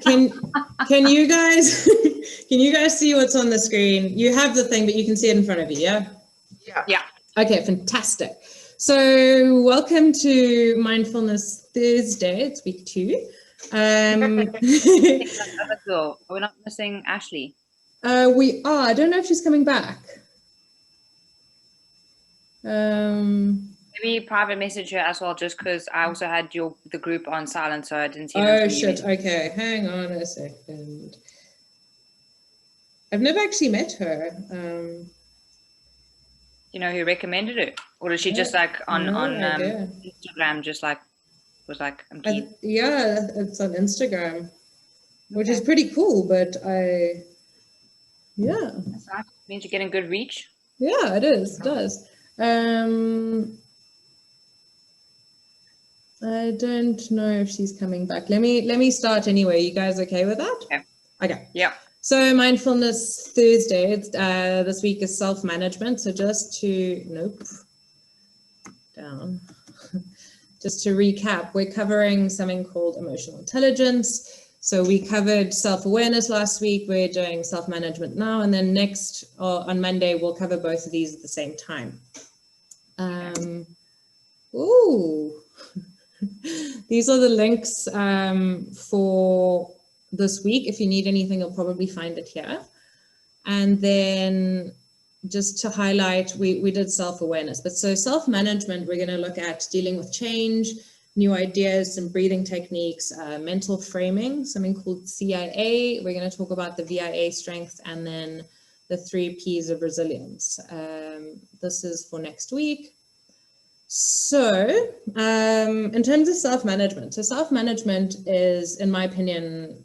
can you guys can you guys see what's on the screen? You have the thing, but you can see it in front of you, yeah? Yeah. Okay, fantastic. So welcome to Mindfulness Thursday. It's week 2. Are we not missing Ashley? We are. I don't know if she's coming back. Maybe private message her as well, just because I also had the group on silent, so I didn't see. Oh shit! Okay, hang on a second. I've never actually met her. You know who recommended it, or is she just like on Instagram, just like was like I'm keen? Yeah, it's on Instagram, which is pretty cool. But yeah, that's nice. It means you're getting good reach. Yeah, it is. It does. I don't know if she's coming back. Let me start anyway. You guys okay with that? Yeah. Okay. Yeah. So Mindfulness Thursday. This week is self-management. So just to just to recap, we're covering something called emotional intelligence. So we covered self-awareness last week. We're doing self-management now, and then next on Monday we'll cover both of these at the same time. Ooh. These are the links for this week. If you need anything, you'll probably find it here. And then just to highlight, we did self-awareness. But so self-management, we're going to look at dealing with change, new ideas, some breathing techniques, mental framing, something called CIA. We're going to talk about the VIA strength, and then the 3 Ps of resilience. This is for next week. So in terms of self-management, so self-management is, in my opinion,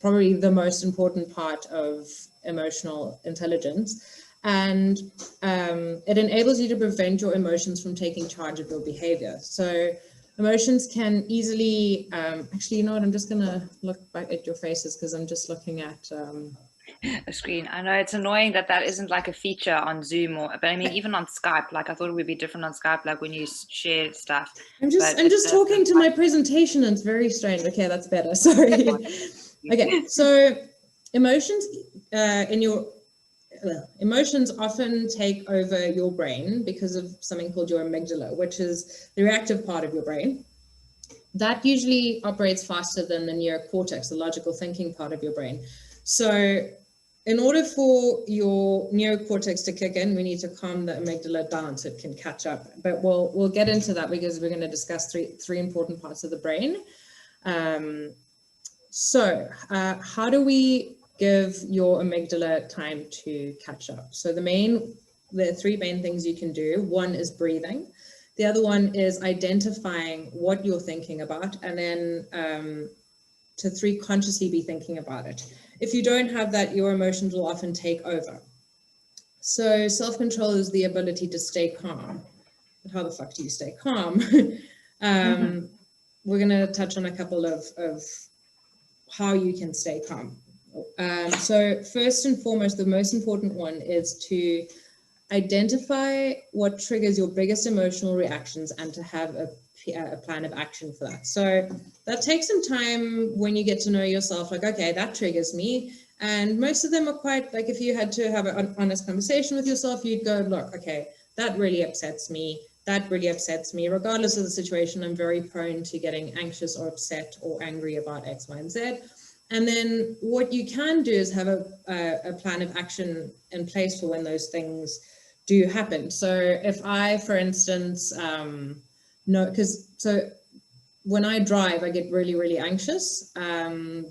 probably the most important part of emotional intelligence. And it enables you to prevent your emotions from taking charge of your behavior. So emotions can easily, actually, you know what, I'm just going to look back at your faces because I'm just looking at a screen. I know it's annoying that isn't like a feature on Zoom, but I mean even on Skype. Like I thought it would be different on Skype, like when you share stuff. I'm just talking to my presentation and it's very strange. Okay, that's better. Sorry. Okay, so emotions emotions often take over your brain because of something called your amygdala, which is the reactive part of your brain. That usually operates faster than the neocortex, the logical thinking part of your brain. So in order for your neocortex to kick in, we need to calm the amygdala down so it can catch up. But we'll get into that because we're going to discuss three important parts of the brain. So how do we give your amygdala time to catch up? So there are 3 main things you can do. One is breathing. The other one is identifying what you're thinking about, and then to 3, consciously be thinking about it. If you don't have that, your emotions will often take over. So self-control is the ability to stay calm. But how the fuck do you stay calm? We're going to touch on a couple of how you can stay calm. So first and foremost, the most important one is to identify what triggers your biggest emotional reactions and to have a plan of action for that. So that takes some time when you get to know yourself, like, okay, that triggers me. And most of them are quite, like, if you had to have an honest conversation with yourself, you'd go, look, okay, that really upsets me. That really upsets me. Regardless of the situation, I'm very prone to getting anxious or upset or angry about X, Y, and Z. And then what you can do is have a plan of action in place for when those things do happen. So if I, for instance, so when I drive, I get really, really anxious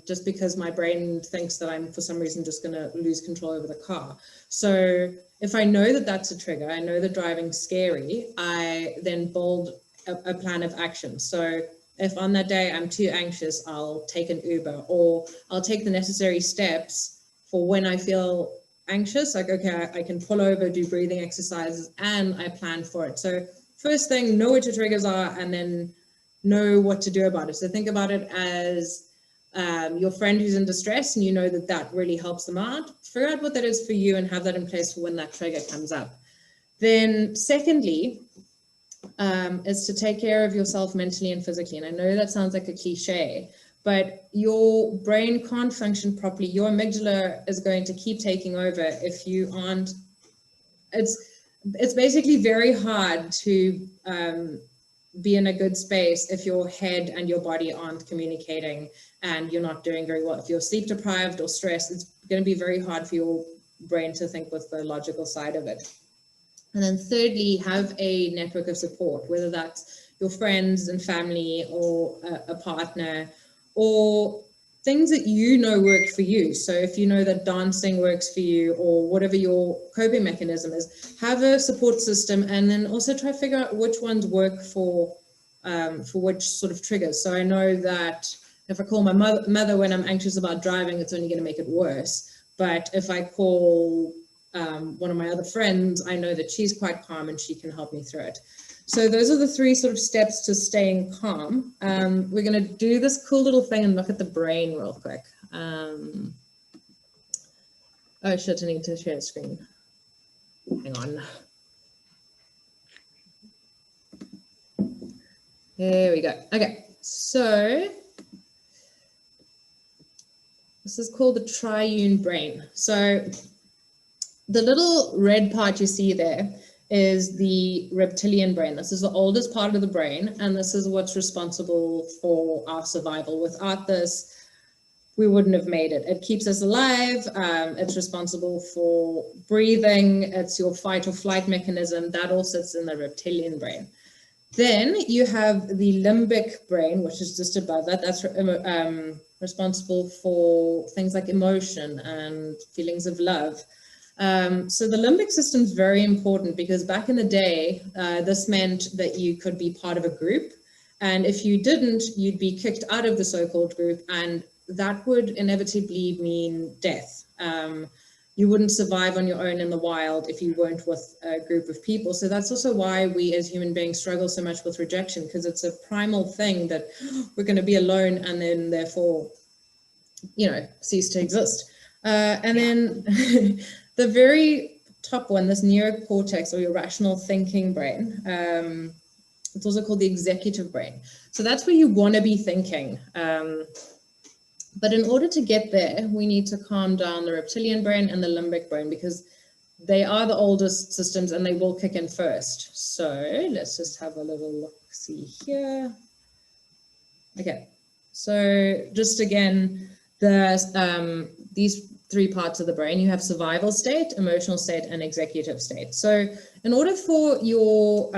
just because my brain thinks that I'm, for some reason, just going to lose control over the car. So if I know that that's a trigger, I know that driving's scary, I then build a plan of action. So if on that day I'm too anxious, I'll take an Uber, or I'll take the necessary steps for when I feel anxious, like, okay, I can pull over, do breathing exercises, and I plan for it. So first thing, know what your triggers are, and then know what to do about it. So think about it as your friend who's in distress, and you know that that really helps them out. Figure out what that is for you and have that in place for when that trigger comes up. Then secondly, is to take care of yourself mentally and physically. And I know that sounds like a cliche, but your brain can't function properly. Your amygdala is going to keep taking over if you aren't. It's basically very hard to be in a good space if your head and your body aren't communicating and you're not doing very well. If you're sleep deprived or stressed, it's going to be very hard for your brain to think with the logical side of it. And then thirdly, have a network of support, whether that's your friends and family or a partner, or things that you know work for you. So if you know that dancing works for you, or whatever your coping mechanism is, have a support system, and then also try to figure out which ones work for which sort of triggers. So I know that if I call my mother when I'm anxious about driving, it's only going to make it worse. But if I call one of my other friends, I know that she's quite calm and she can help me through it. So those are the 3 sort of steps to staying calm. We're going to do this cool little thing and look at the brain real quick. Oh shit, I need to share the screen. Hang on. There we go. Okay, so this is called the triune brain. So the little red part you see there is the reptilian brain. This is the oldest part of the brain, and this is what's responsible for our survival. Without this, we wouldn't have made it. It keeps us alive. It's responsible for breathing. It's your fight or flight mechanism. That all sits in the reptilian brain. Then you have the limbic brain, which is just above that. That's responsible for things like emotion and feelings of love. So the limbic system is very important because back in the day, this meant that you could be part of a group. And if you didn't, you'd be kicked out of the so-called group, and that would inevitably mean death. You wouldn't survive on your own in the wild if you weren't with a group of people. So that's also why we as human beings struggle so much with rejection, because it's a primal thing that we're going to be alone and then therefore, cease to exist. And then the very top one, this neocortex, or your rational thinking brain, it's also called the executive brain. So that's where you want to be thinking. But in order to get there, we need to calm down the reptilian brain and the limbic brain, because they are the oldest systems and they will kick in first. So let's just have a little look-see here. Okay, so just again, these 3 parts of the brain, you have survival state, emotional state, and executive state. So in order for your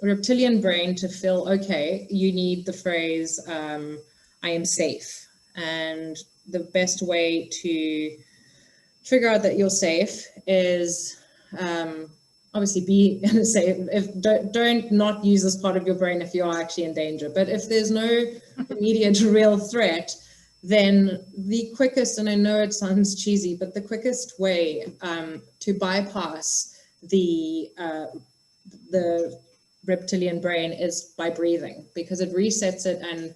reptilian brain to feel okay, you need the phrase, I am safe. And the best way to figure out that you're safe is obviously be in a safe. Don't not use this part of your brain if you are actually in danger. But if there's no immediate real threat, then the quickest, and I know it sounds cheesy, but the quickest way to bypass the reptilian brain is by breathing, because it resets it. And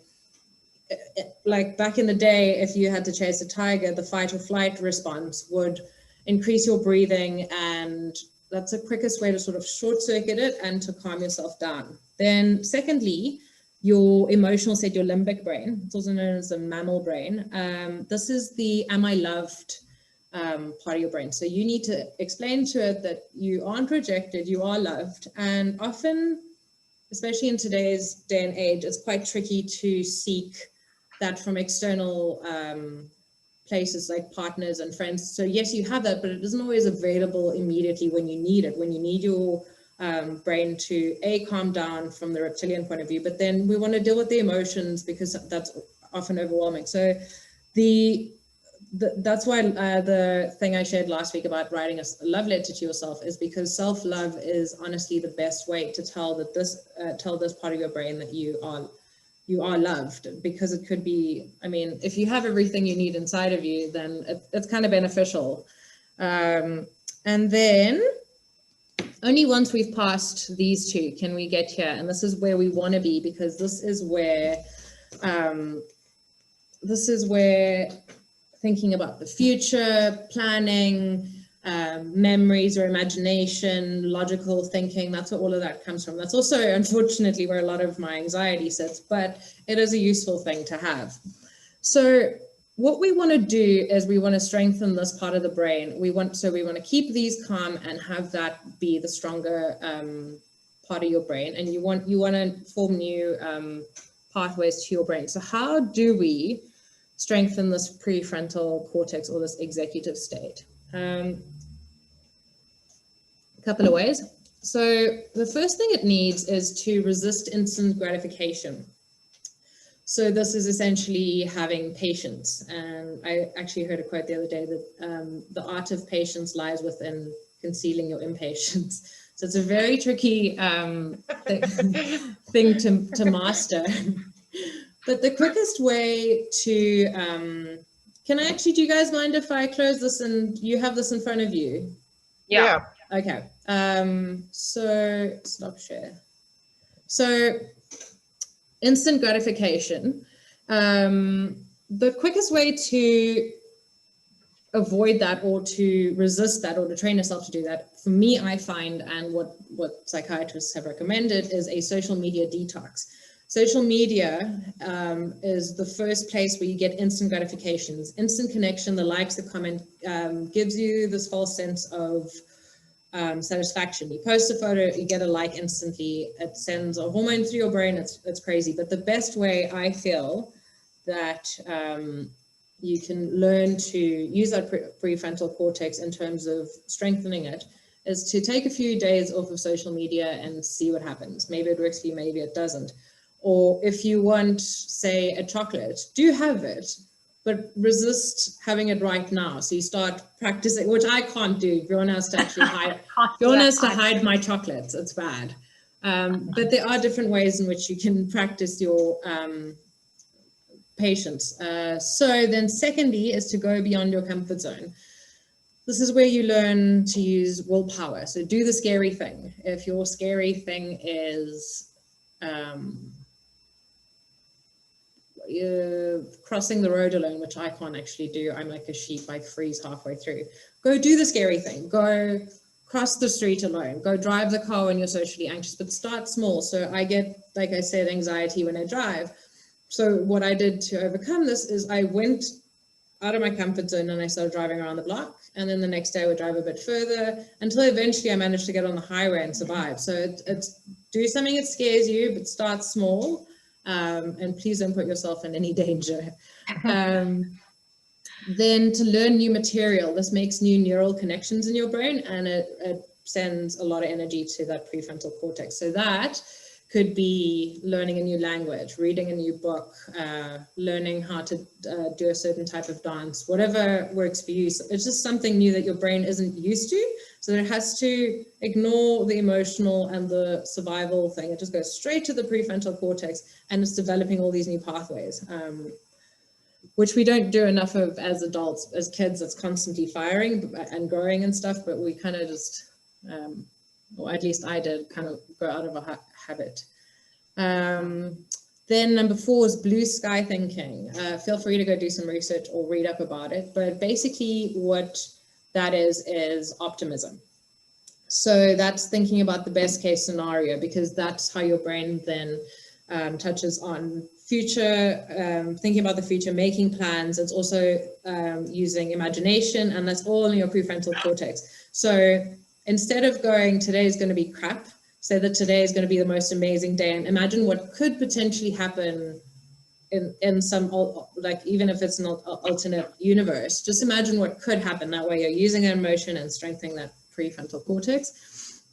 like back in the day, if you had to chase a tiger, the fight or flight response would increase your breathing, and that's the quickest way to sort of short circuit it and to calm yourself down. Then secondly, your emotional state, your limbic brain, it's also known as the mammal brain. This is the am I loved part of your brain. So you need to explain to it that you aren't rejected, you are loved. And often, especially in today's day and age, it's quite tricky to seek that from external places like partners and friends. So yes, you have that, but it isn't always available immediately when you need it, when you need your brain to calm down from the reptilian point of view. But then we want to deal with the emotions, because that's often overwhelming. So that's why the thing I shared last week about writing a love letter to yourself is because self-love is honestly the best way to tell this part of your brain that you are loved. Because it could be, I mean, if you have everything you need inside of you, then it's kind of beneficial. And then only once we've passed these 2 can we get here, and this is where we want to be, because this is where thinking about the future, planning, memories or imagination, logical thinking. That's what all of that comes from. That's also, unfortunately, where a lot of my anxiety sits, but it is a useful thing to have. So what we want to do is we want to strengthen this part of the brain. We want to keep these calm and have that be the stronger part of your brain. And you want to form new pathways to your brain. So how do we strengthen this prefrontal cortex or this executive state? A couple of ways. So the first thing it needs is to resist instant gratification. So this is essentially having patience. And I actually heard a quote the other day that the art of patience lies within concealing your impatience. So it's a very tricky thing to master. But the quickest way to, do you guys mind if I close this and you have this in front of you? Yeah. Okay. So stop share. So instant gratification. The quickest way to avoid that or to resist that or to train yourself to do that, for me, I find, and what psychiatrists have recommended, is a social media detox. Social media is the first place where you get instant gratifications, instant connection, the likes, the comment, gives you this false sense of satisfaction. You post a photo, you get a like instantly, it sends a hormone through your brain, it's crazy. But the best way I feel that you can learn to use that prefrontal cortex in terms of strengthening it is to take a few days off of social media and see what happens. Maybe it works for you, maybe it doesn't. Or if you want, say, a chocolate, do have it, but resist having it right now. So you start practicing, which I can't do. Bjorn has to actually hide. Bjorn has to hide my chocolates. It's bad. But there are different ways in which you can practice your patience. So then secondly is to go beyond your comfort zone. This is where you learn to use willpower. So do the scary thing. If your scary thing is crossing the road alone, which I can't actually do. I'm like a sheep, I freeze halfway through. Go do the scary thing. Go cross the street alone. Go drive the car when you're socially anxious, but start small. So I get, like I said, anxiety when I drive. So what I did to overcome this is I went out of my comfort zone and I started driving around the block. And then the next day I would drive a bit further until eventually I managed to get on the highway and survive. So it's do something that scares you, but start small. And please don't put yourself in any danger. Then to learn new material, this makes new neural connections in your brain, and it sends a lot of energy to that prefrontal cortex. So that could be learning a new language, reading a new book, learning how to do a certain type of dance, whatever works for you. So it's just something new that your brain isn't used to. So it has to ignore the emotional and the survival thing. It just goes straight to the prefrontal cortex, and it's developing all these new pathways, which we don't do enough of as adults. As kids, it's constantly firing and growing and stuff, but we kind of just, or at least I did, kind of go out of a habit. Then number 4 is blue sky thinking. Feel free to go do some research or read up about it. But basically what that is optimism. So that's thinking about the best case scenario, because that's how your brain then touches on future, thinking about the future, making plans. It's also using imagination, and that's all in your prefrontal cortex. So instead of going, today is going to be crap, say that today is going to be the most amazing day, and imagine what could potentially happen in some, like, even if it's an alternate universe, just imagine what could happen. That way you're using an emotion and strengthening that prefrontal cortex.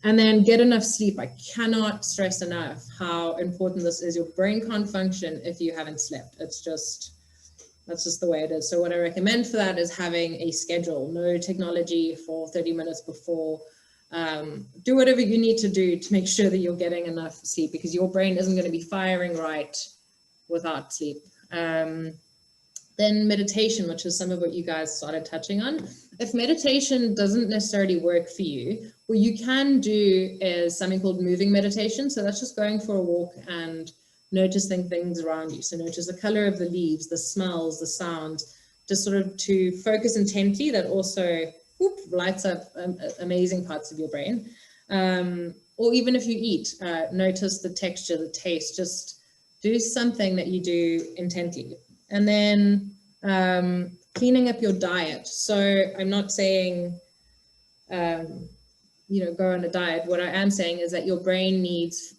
And then get enough sleep. I cannot stress enough how important this is. Your brain can't function if you haven't slept. That's just the way it is. So what I recommend for that is having a schedule. No technology for 30 minutes before. Do whatever you need to do to make sure that you're getting enough sleep, because your brain isn't going to be firing right without sleep. Then meditation, which is some of what you guys started touching on. If meditation doesn't necessarily work for you, what you can do is something called moving meditation. So that's just going for a walk and noticing things around you. So notice the color of the leaves, the smells, the sounds, just sort of to focus intently. That also whoop, lights up amazing parts of your brain. Or even if you eat, notice the texture, the taste, just do something that you do intently. And then cleaning up your diet. So I'm not saying, go on a diet. What I am saying is that your brain needs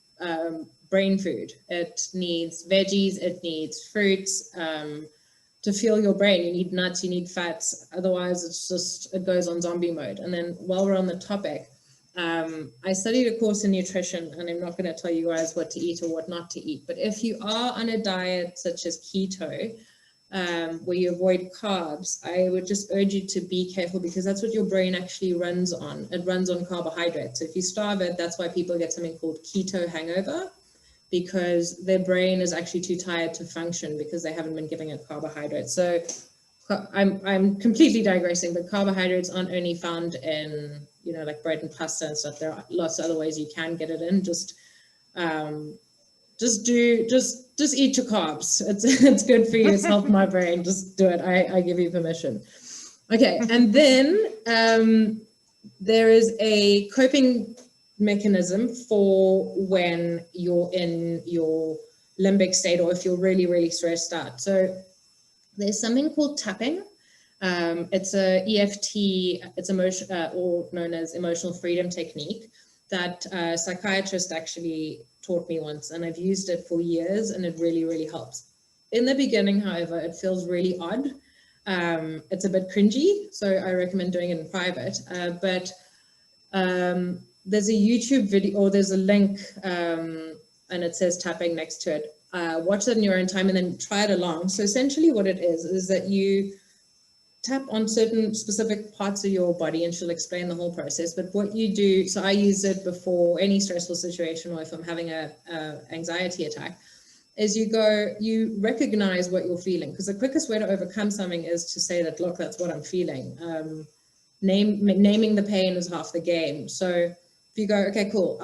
brain food. It needs veggies, it needs fruits. To fuel your brain, you need nuts, you need fats. Otherwise, it goes on zombie mode. And then while we're on the topic, I studied a course in nutrition, and I'm not going to tell you guys what to eat or what not to eat. But if you are on a diet such as keto, where you avoid carbs, I would just urge you to be careful, because that's what your brain actually runs on. It runs on carbohydrates. So if you starve it, that's why people get something called keto hangover, because their brain is actually too tired to function because they haven't been giving it carbohydrates. So I'm completely digressing, but carbohydrates aren't only found in, like bread and pasta and stuff. There are lots of other ways you can get it in. Just eat your carbs. It's good for you. It's helped my brain. Just do it. I give you permission. Okay. And then there is a coping mechanism for when you're in your limbic state, or if you're really, really stressed out. So there's something called tapping. It's a EFT, it's or known as emotional freedom technique, that a psychiatrist actually taught me once, and I've used it for years, and it really, really helps. In the beginning, however, it feels really odd. It's a bit cringy, so I recommend doing it in private. But there's a YouTube video, or there's a link, and it says tapping next to it. Watch that in your own time and then try it along. So essentially what it is that you tap on certain specific parts of your body, and she'll explain the whole process. But what you do, so I use it before any stressful situation, or if I'm having a anxiety attack, is you recognize what you're feeling, because the quickest way to overcome something is to say that, look, that's what I'm feeling. Naming the pain is half the game. So if you go, okay, cool,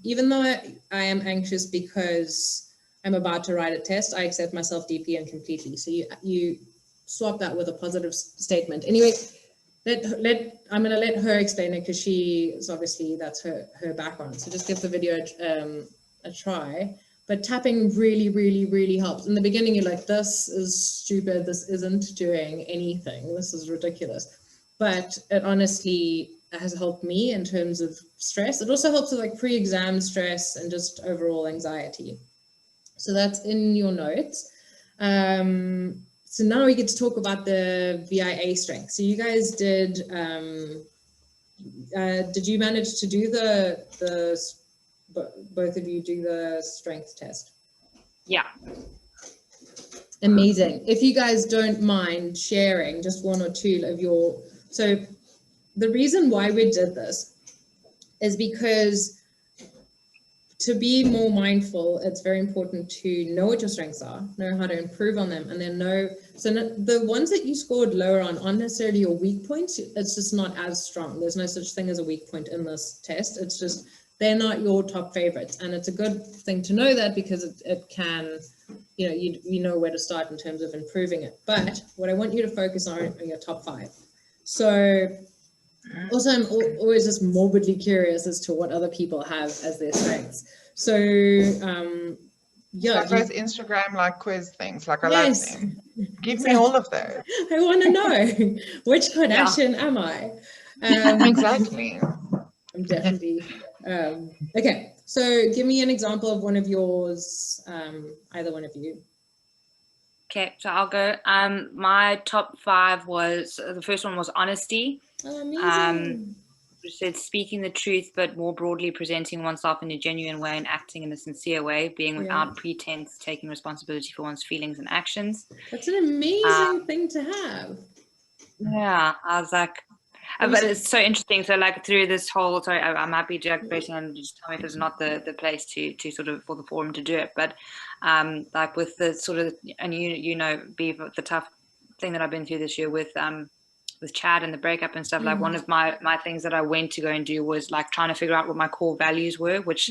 even though I am anxious because I'm about to write a test, I accept myself deeply and completely. So you swap that with a positive statement. Anyway, I'm going to let her explain it, because that's her background. So just give the video a try. But tapping really, really, really helps. In the beginning, you're like, this is stupid. This isn't doing anything. This is ridiculous. But it honestly has helped me in terms of stress. It also helps with like pre-exam stress and just overall anxiety. So that's in your notes. So now we get to talk about the VIA strength. So you guys did you manage to do both of you do the strength test? Yeah. Amazing. If you guys don't mind sharing just one or two of so the reason why we did this is because to be more mindful, it's very important to know what your strengths are, know how to improve on them, and then the ones that you scored lower on aren't necessarily your weak points. It's just not as strong. There's no such thing as a weak point in this test. It's just they're not your top favorites, and it's a good thing to know that, because it can, you know where to start in terms of improving it. But what I want you to focus on are your top 5. So also, I'm always just morbidly curious as to what other people have as their strengths. So, like those Instagram quiz things, I yes, love them. Give me all of those. I want to know which Kardashian am I? Exactly. I'm definitely okay. So, give me an example of one of yours, either one of you. Okay, so I'll go. My top 5 was, the first one was honesty. Oh, amazing. Which said speaking the truth, but more broadly presenting oneself in a genuine way and acting in a sincere way, being without pretense, taking responsibility for one's feelings and actions. That's an amazing thing to have. Yeah, I was like, but it's so interesting. So through this whole, sorry, I'm happy to question and just tell me if it's not the place to sort of for the forum to do it. But with the sort of, and be the tough thing that I've been through this year with Chad and the breakup and stuff, one of my things that I went to go and do was trying to figure out what my core values were, which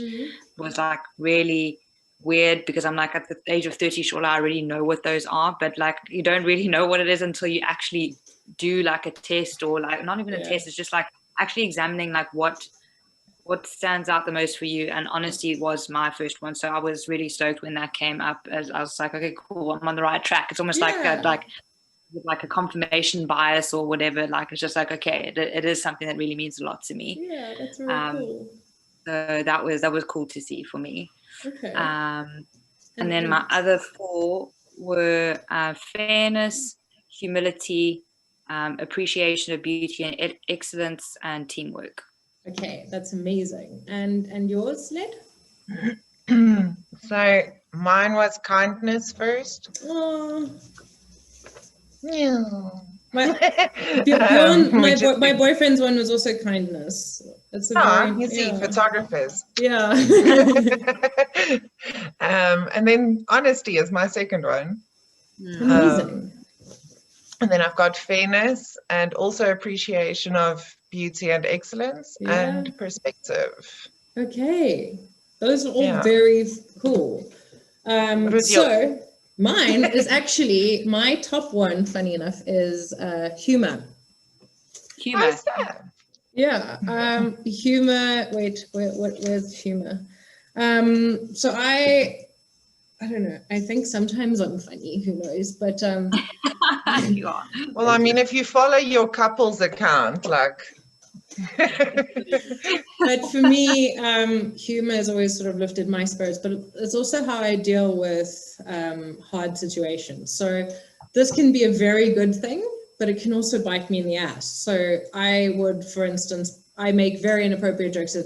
was really weird because I'm like, at the age of 30, surely I already know what those are, but like you don't really know what it is until you actually do like a test, or like not even a test, it's just like actually examining like what stands out the most for you. And honesty was my first one, so I was really stoked when that came up, as I was like, okay, cool, I'm on the right track. It's almost like a confirmation bias or whatever. Like it's just like, okay, it is something that really means a lot to me. Yeah, that's really cool. So that was cool to see for me. Okay. And then my other 4 were fairness, humility, appreciation of beauty and excellence, and teamwork. Okay, that's amazing. And yours, Led? So mine was kindness first. Oh, Yeah. my boyfriend's one was also kindness. That's you see, photographers. Yeah. And then honesty is my second one. Amazing. And then I've got fairness and also appreciation of beauty and excellence and perspective. Okay. Those are all very cool. So mine is actually, my top one, funny enough, is humor. Humor. Yeah. Humor. Wait, where's humor? So I don't know. I think sometimes I'm funny, who knows? But You are. Well, I mean, if you follow your couple's account, like but for me, humor has always sort of lifted my spirits, but it's also how I deal with hard situations. So this can be a very good thing, but it can also bite me in the ass. So I would, for instance, I make very inappropriate jokes at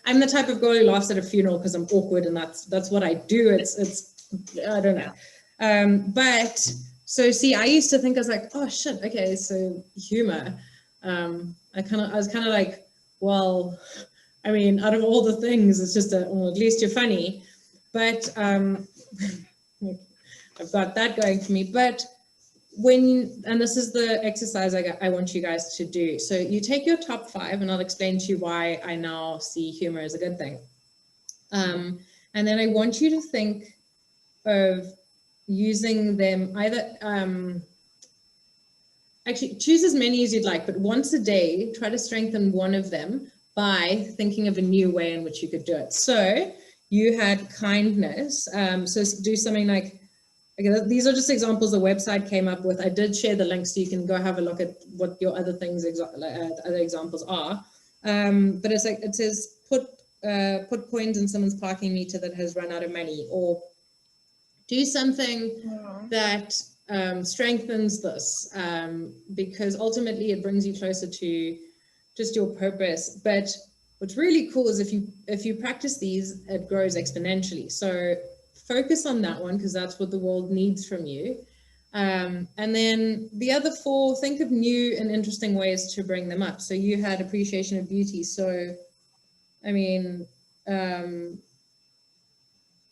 I'm the type of girl who laughs at a funeral because I'm awkward, and that's what I do. It's I don't know. But so see, I used to think, I was like, oh shit, okay, so humor. I was kind of like, well, I mean, out of all the things, it's just well, at least you're funny. But I've got that going for me. But and this is the exercise I want you guys to do. So you take your top 5, and I'll explain to you why I now see humor as a good thing. And then I want you to think of using them either, actually choose as many as you'd like, but once a day, try to strengthen one of them by thinking of a new way in which you could do it. So you had kindness. So do something like, okay, these are just examples the website came up with. I did share the link so you can go have a look at what your other things, other examples are. But it's like, it says, put coins in someone's parking meter that has run out of money, or do something that strengthens this, because ultimately it brings you closer to just your purpose. But what's really cool is if you practice these, it grows exponentially. So focus on that one, because that's what the world needs from you. And then the other 4, think of new and interesting ways to bring them up. So you had appreciation of beauty. So, I mean,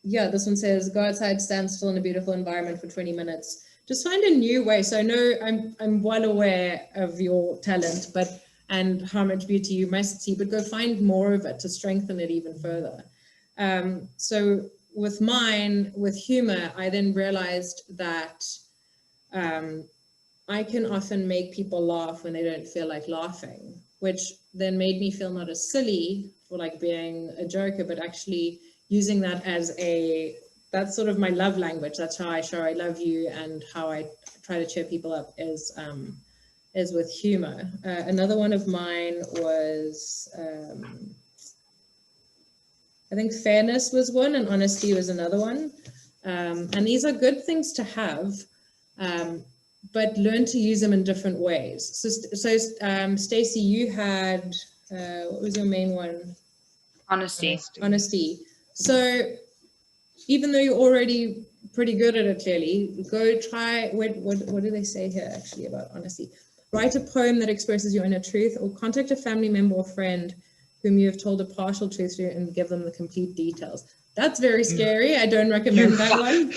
yeah, this one says, go outside, stand still in a beautiful environment for 20 minutes. Just find a new way. So I know I'm well aware of your talent, and how much beauty you must see, but go find more of it to strengthen it even further. So with humor, I then realized that I can often make people laugh when they don't feel like laughing, which then made me feel not as silly for like being a joker, but actually using that as that's sort of my love language. That's how I show I love you, and how I try to cheer people up is with humor. Another one of mine was, I think fairness was one, and honesty was another one. And these are good things to have, but learn to use them in different ways. So Stacey, you had, what was your main one? Honesty. So even though you're already pretty good at it, clearly, go try, what do they say here actually about honesty? Write a poem that expresses your inner truth, or contact a family member or friend whom you have told a partial truth to and give them the complete details. That's very scary. I don't recommend that one.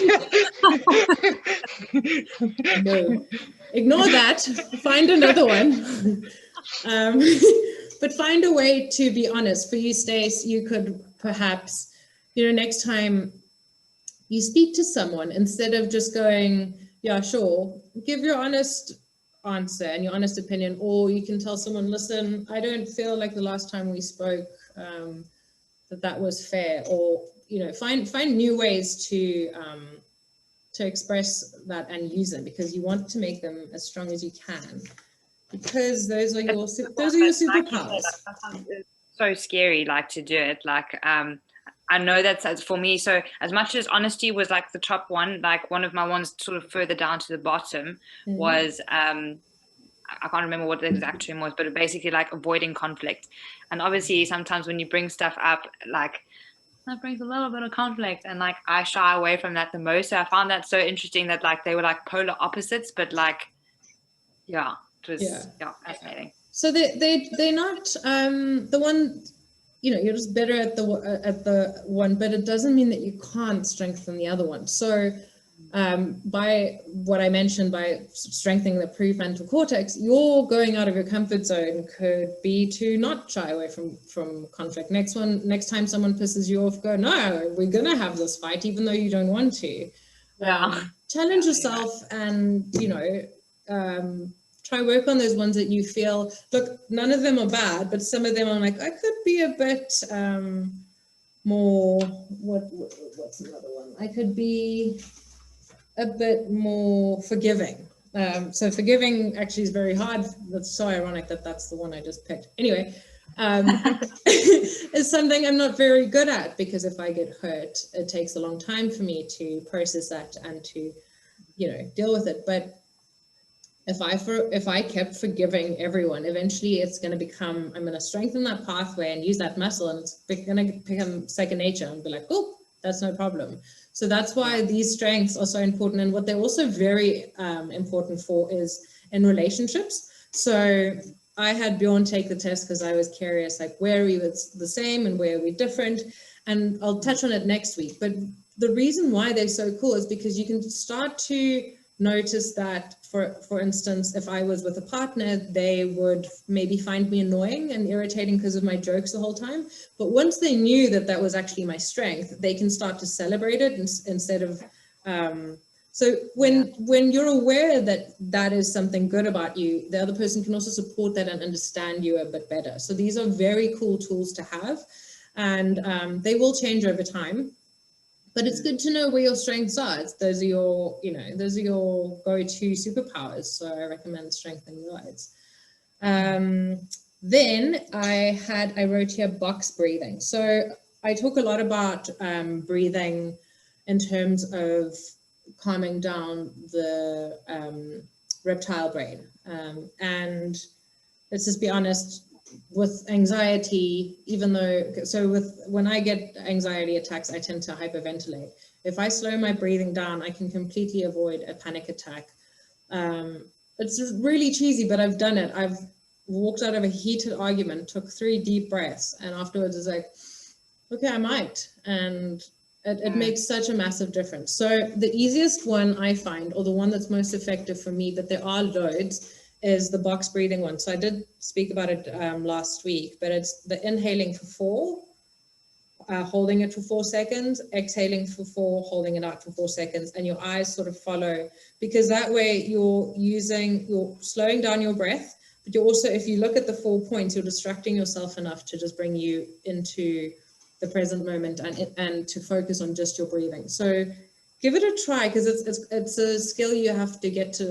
No, ignore that. Find another one. But find a way to be honest. For you, Stace, you could perhaps, next time you speak to someone, instead of just going, yeah, sure, give your honest answer and your honest opinion, or you can tell someone, listen, I don't feel like the last time we spoke that was fair, or find new ways to express that and use them, because you want to make them as strong as you can, because those are your superpowers. Sometimes it's so scary, like, to do it. Like, I know that's for me. So as much as honesty was like the top one, like one of my ones sort of further down to the bottom was I can't remember what the exact term was, but basically like avoiding conflict. And obviously sometimes when you bring stuff up, like, that brings a little bit of conflict, and like I shy away from that the most. So I found that so interesting that like they were like polar opposites, but like, yeah, it was fascinating. So they're not the one, you're just better at the one, but it doesn't mean that you can't strengthen the other one. So by what I mentioned, by strengthening the prefrontal cortex, you're going out of your comfort zone could be to not shy away from conflict. Next time someone pisses you off, go, no, we're going to have this fight, even though you don't want to. Challenge yourself and, try work on those ones that you feel, look, none of them are bad, but some of them I'm like, I could be a bit more, what's another one? I could be a bit more forgiving. So forgiving actually is very hard. That's so ironic that that's the one I just picked. Anyway, it's something I'm not very good at, because if I get hurt, it takes a long time for me to process that and to, deal with it. But if I kept forgiving everyone, eventually it's going to become, I'm going to strengthen that pathway and use that muscle, and it's going to become second nature and be like, oh, that's no problem. So that's why these strengths are so important. And what they're also very important for is in relationships. So I had Bjorn take the test because I was curious, like, where are we the same and where are we different? And I'll touch on it next week. But the reason why they're so cool is because you can start to notice that, for instance, if I was with a partner, they would maybe find me annoying and irritating because of my jokes the whole time. But once they knew that that was actually my strength, they can start to celebrate it instead of. So when you're aware that that is something good about you, the other person can also support that and understand you a bit better. So these are very cool tools to have, and they will change over time. But it's good to know where your strengths are. Those are your go-to superpowers. So I recommend strengthening those. Then I wrote here box breathing. So I talk a lot about breathing in terms of calming down the reptile brain. And let's just be honest, with anxiety, when I get anxiety attacks, I tend to hyperventilate. If I slow my breathing down, I can completely avoid a panic attack. It's really cheesy, but I've done it. I've walked out of a heated argument, took 3 deep breaths, and afterwards it's like, okay, I might. And it makes such a massive difference. So the easiest one I find, or the one that's most effective for me, but there are loads, is the box breathing one. So I did speak about it last week, but it's the inhaling for 4, holding it for 4 seconds, exhaling for 4, holding it out for 4 seconds, and your eyes sort of follow, because that way you're slowing down your breath, but you're also, if you look at the 4 points, you're distracting yourself enough to just bring you into the present moment and to focus on just your breathing. So give it a try, because it's a skill you have to get to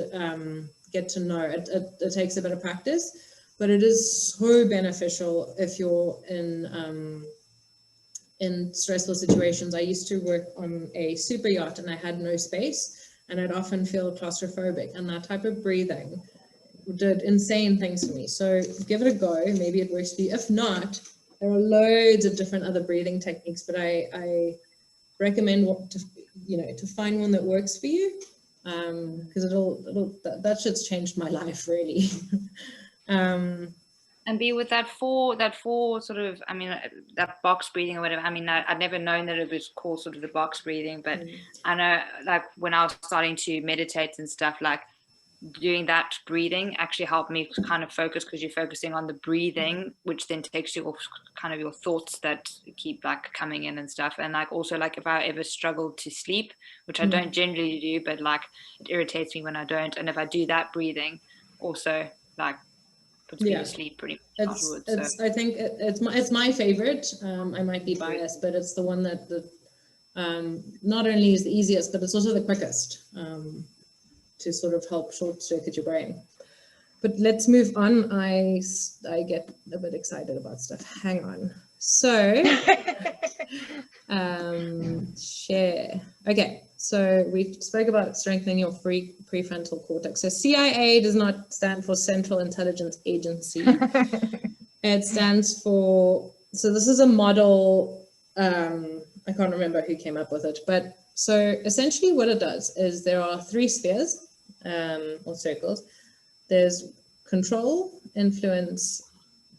know. It takes a bit of practice, but it is so beneficial if you're in stressful situations. I used to work on a super yacht and I had no space, and I'd often feel claustrophobic, and that type of breathing did insane things for me. So give it a go. Maybe it works for you. If not, there are loads of different other breathing techniques, but I recommend to find one that works for you. Because that shit's changed my life, really. And be with that four sort of, I mean, that box breathing or whatever. I mean, I'd never known that it was called sort of the box breathing, but I know, like, when I was starting to meditate and stuff, like, doing that breathing actually helped me kind of focus, because you're focusing on the breathing, which then takes you off kind of your thoughts that keep like coming in and stuff. And like also like if I ever struggle to sleep, which I don't generally do, but like it irritates me when I don't, and if I do that breathing also like puts me to sleep pretty much afterwards. So I think it's my favorite. I might be biased, but it's the one that not only is the easiest, but it's also the quickest to sort of help short circuit your brain. But let's move on. I get a bit excited about stuff. Hang on. So share. Okay. So we spoke about strengthening your prefrontal cortex. So CIA does not stand for Central Intelligence Agency. It stands for, so this is a model, I can't remember who came up with it, but so essentially what it does is there are 3 spheres or circles. There's control, influence,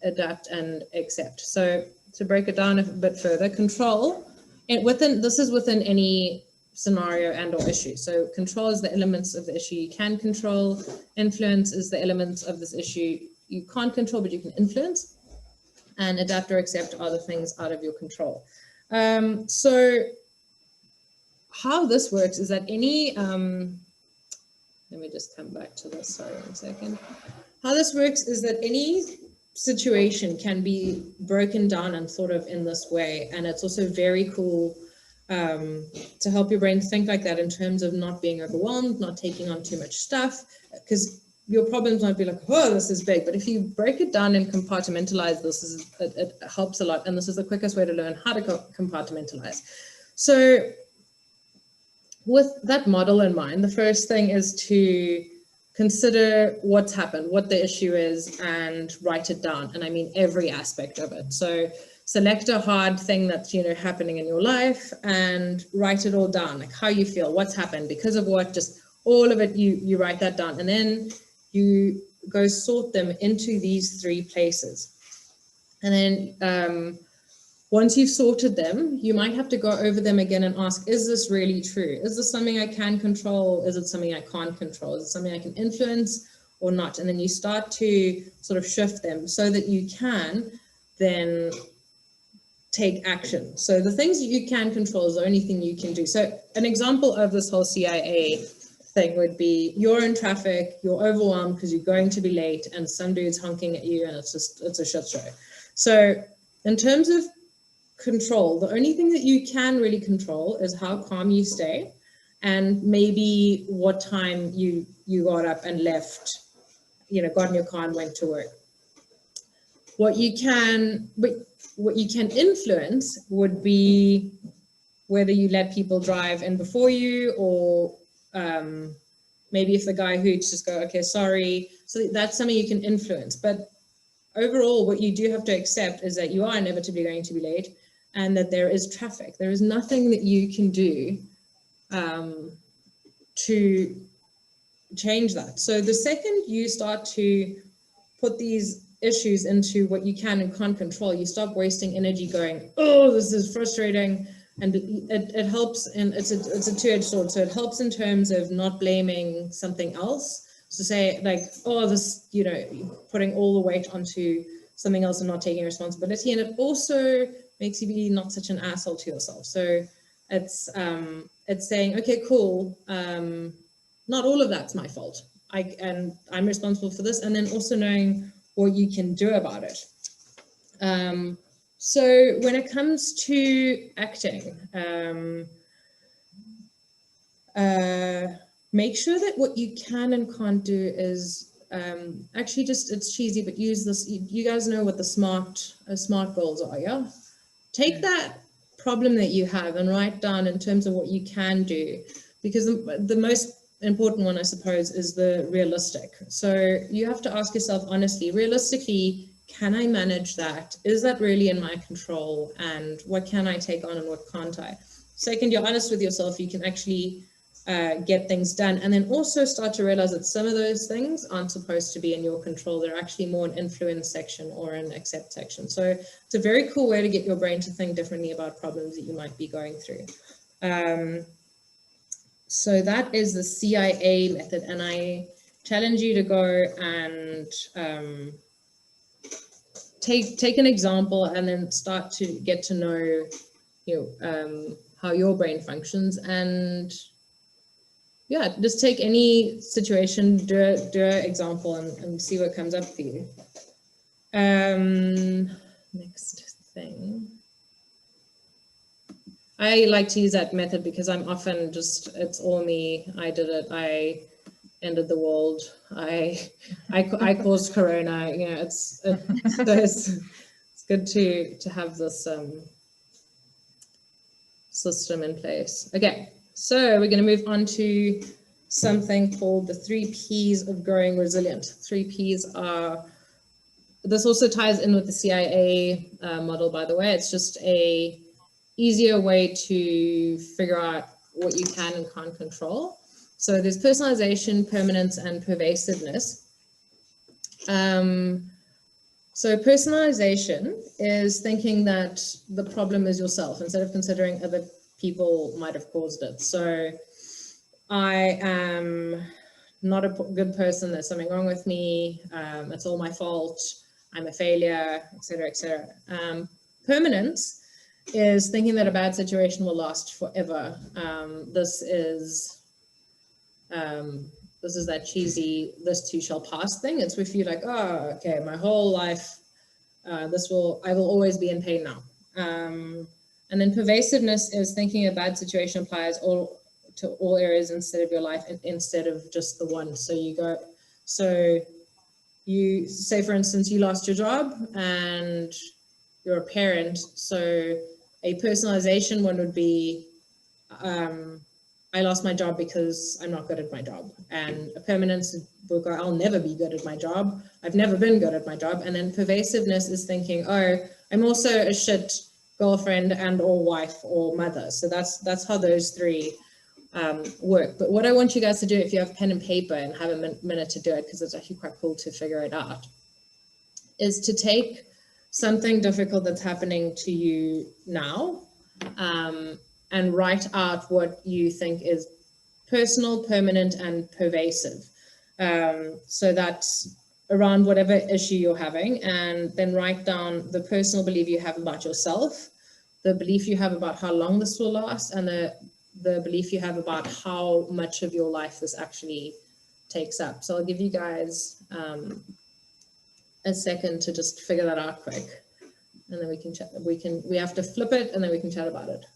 adapt, and accept. So to break it down a bit further, control, this is within any scenario and or issue. So control is the elements of the issue you can control. Influence is the elements of this issue you can't control, but you can influence. And adapt or accept are the things out of your control. So how this works is that any, let me just come back to this, sorry, 1 second. How this works is that any situation can be broken down and thought of in this way. And it's also very cool to help your brain think like that in terms of not being overwhelmed, not taking on too much stuff, because your problems might be like, oh, this is big. But if you break it down and compartmentalize this, it helps a lot. And this is the quickest way to learn how to compartmentalize. So with that model in mind, the first thing is to consider what's happened, what the issue is, and write it down. And I mean every aspect of it. So select a hard thing that's, happening in your life and write it all down, like how you feel, what's happened, because of what, just all of it, you write that down. And then you go sort them into these 3 places. And then once you've sorted them, you might have to go over them again and ask, is this really true? Is this something I can control? Is it something I can't control? Is it something I can influence or not? And then you start to sort of shift them so that you can then take action. So the things that you can control is the only thing you can do. So an example of this whole CIA thing would be you're in traffic, you're overwhelmed because you're going to be late and some dude's honking at you and it's a shit show. So in terms of control, the only thing that you can really control is how calm you stay and maybe what time you got up and left, got in your car and went to work. What you can influence would be whether you let people drive in before you, or maybe if the guy hoots, just go, okay, sorry. So that's something you can influence. But overall, what you do have to accept is that you are inevitably going to be late and that there is traffic. There is nothing that you can do to change that. So the second you start to put these issues into what you can and can't control, you stop wasting energy going, oh, this is frustrating. And it helps, and it's a two-edged sword. So it helps in terms of not blaming something else. So say like, oh, this, putting all the weight onto something else and not taking responsibility. And it also makes you be not such an asshole to yourself. So it's saying, okay, cool. Not all of that's my fault. And I'm responsible for this. And then also knowing what you can do about it. So when it comes to acting, make sure that what you can and can't do is actually just, it's cheesy, but use this. You guys know what the SMART goals are, yeah? Take that problem that you have and write down in terms of what you can do, because the most important one, I suppose, is the realistic. So you have to ask yourself honestly, realistically, can I manage that? Is that really in my control? And what can I take on and what can't I? Second, you're honest with yourself, you can actually get things done. And then also start to realize that some of those things aren't supposed to be in your control. They're actually more an influence section or an accept section. So it's a very cool way to get your brain to think differently about problems that you might be going through. So that is the CIA method. And I challenge you to go and take an example and then start to get to know, how your brain functions, and yeah, just take any situation, do an example, and see what comes up for you. Next thing. I like to use that method because I'm often just, it's all me. I did it. I ended the world. I caused Corona. It's good to have this system in place. Okay, so we're going to move on to something called the 3 Ps of growing resilient. 3 Ps are, this also ties in with the CIA model, by the way. It's just a easier way to figure out what you can and can't control. So there's personalization, permanence, and pervasiveness. So personalization is thinking that the problem is yourself instead of considering other people might have caused it. So I am not a good person, there's something wrong with me, it's all my fault, I'm a failure, etc., etc. Permanence is thinking that a bad situation will last forever. This is that cheesy "this too shall pass" thing. It's with you like, oh, okay, my whole life, I will always be in pain now. And then pervasiveness is thinking a bad situation applies to all areas instead of your life, instead of just the one. So you say, for instance, you lost your job and you're a parent. So a personalization one would be, I lost my job because I'm not good at my job. And a permanence will go, I'll never be good at my job. I've never been good at my job. And then pervasiveness is thinking, oh, I'm also a shit girlfriend and or wife or mother. So that's how those 3 work. But what I want you guys to do, if you have pen and paper and have a minute to do it, because it's actually quite cool to figure it out, is to take something difficult that's happening to you now, and write out what you think is personal, permanent, and pervasive. So that's around whatever issue you're having, and then write down the personal belief you have about yourself, the belief you have about how long this will last, and the belief you have about how much of your life this actually takes up. So I'll give you guys a second to just figure that out quick, and then we can chat. We have to flip it, and then we can chat about it.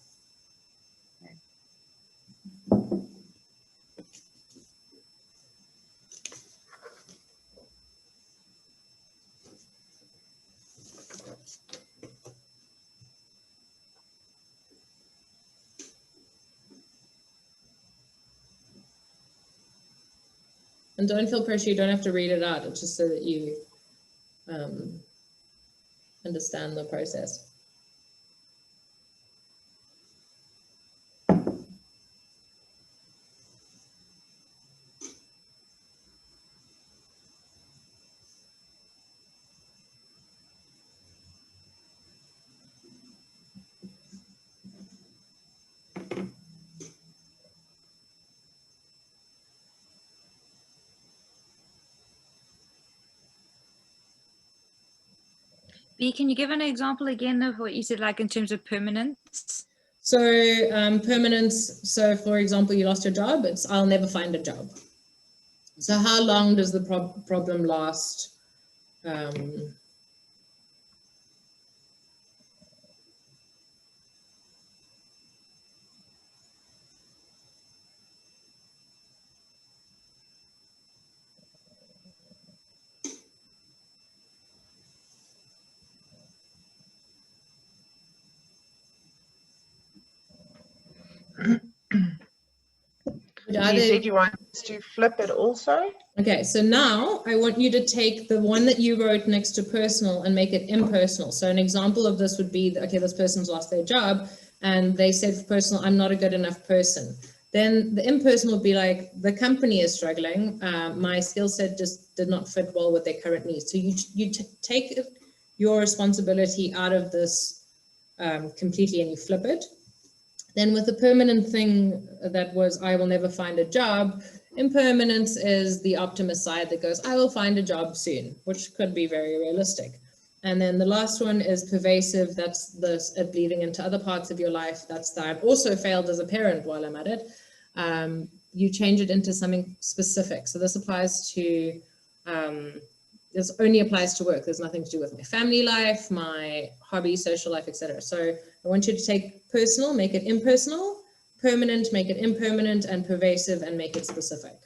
And don't feel pressure, you don't have to read it out. It's just so that you understand the process. B, can you give an example again of what you said, like in terms of permanence? So permanence, so for example, you lost your job, it's I'll never find a job. So how long does the problem last? You said you want to flip it also? Okay, so now I want you to take the one that you wrote next to personal and make it impersonal. So an example of this would be, okay, this person's lost their job and they said for personal, I'm not a good enough person. Then the impersonal would be like, the company is struggling. My skill set just did not fit well with their current needs. So you take your responsibility out of this completely and you flip it. Then with the permanent thing that was, I will never find a job, Impermanence is the optimist side that goes, I will find a job soon, which could be very realistic. And then the last one is pervasive. That's it bleeding into other parts of your life. That's that I've also failed as a parent while I'm at it. You change it into something specific. So this applies to, this only applies to work. There's nothing to do with my family life, my hobby, social life, etc. So I want you to take personal, make it impersonal, permanent, make it impermanent, and pervasive, and make it specific.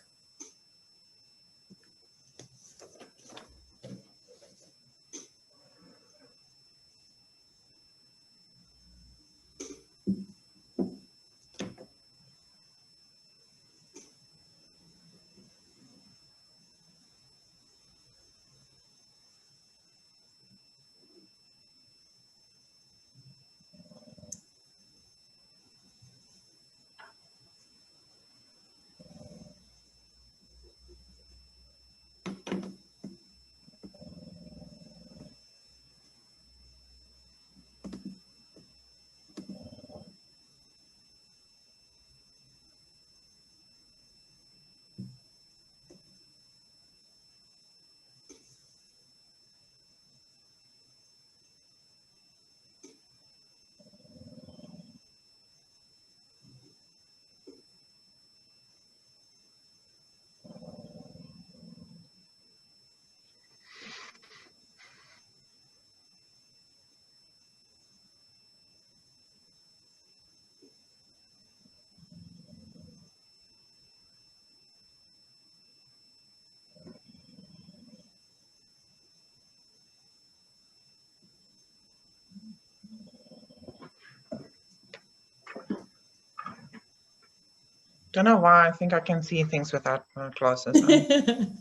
Don't know why I think I can see things without my glasses on.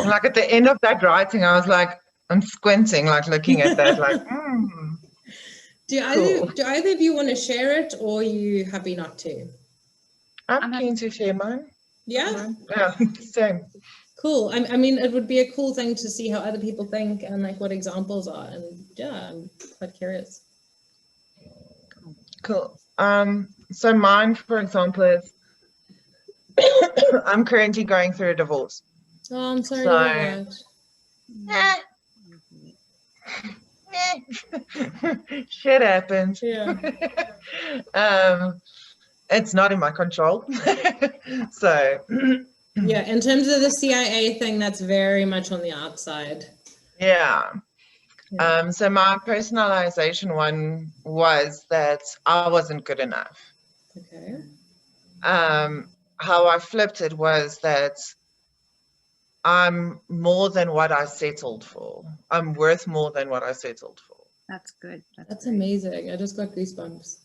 Like at the end of that writing, I was like, I'm squinting, like looking at that, like, Do either of you want to share it, or are you happy not to? I'm keen to share mine. Yeah? Yeah, same. Cool. I mean, it would be a cool thing to see how other people think and like what examples are. And yeah, I'm quite curious. Cool. So mine, for example, is I'm currently going through a divorce. Oh, I'm sorry to hear that. Shit happens. Yeah. It's not in my control. So yeah, in terms of the CIA thing, that's very much on the outside. yeah. So my personalization one was that I wasn't good enough. Okay. How I flipped it was that I'm more than what I settled for. I'm worth more than what I settled for. That's good. That's amazing. I just got goosebumps.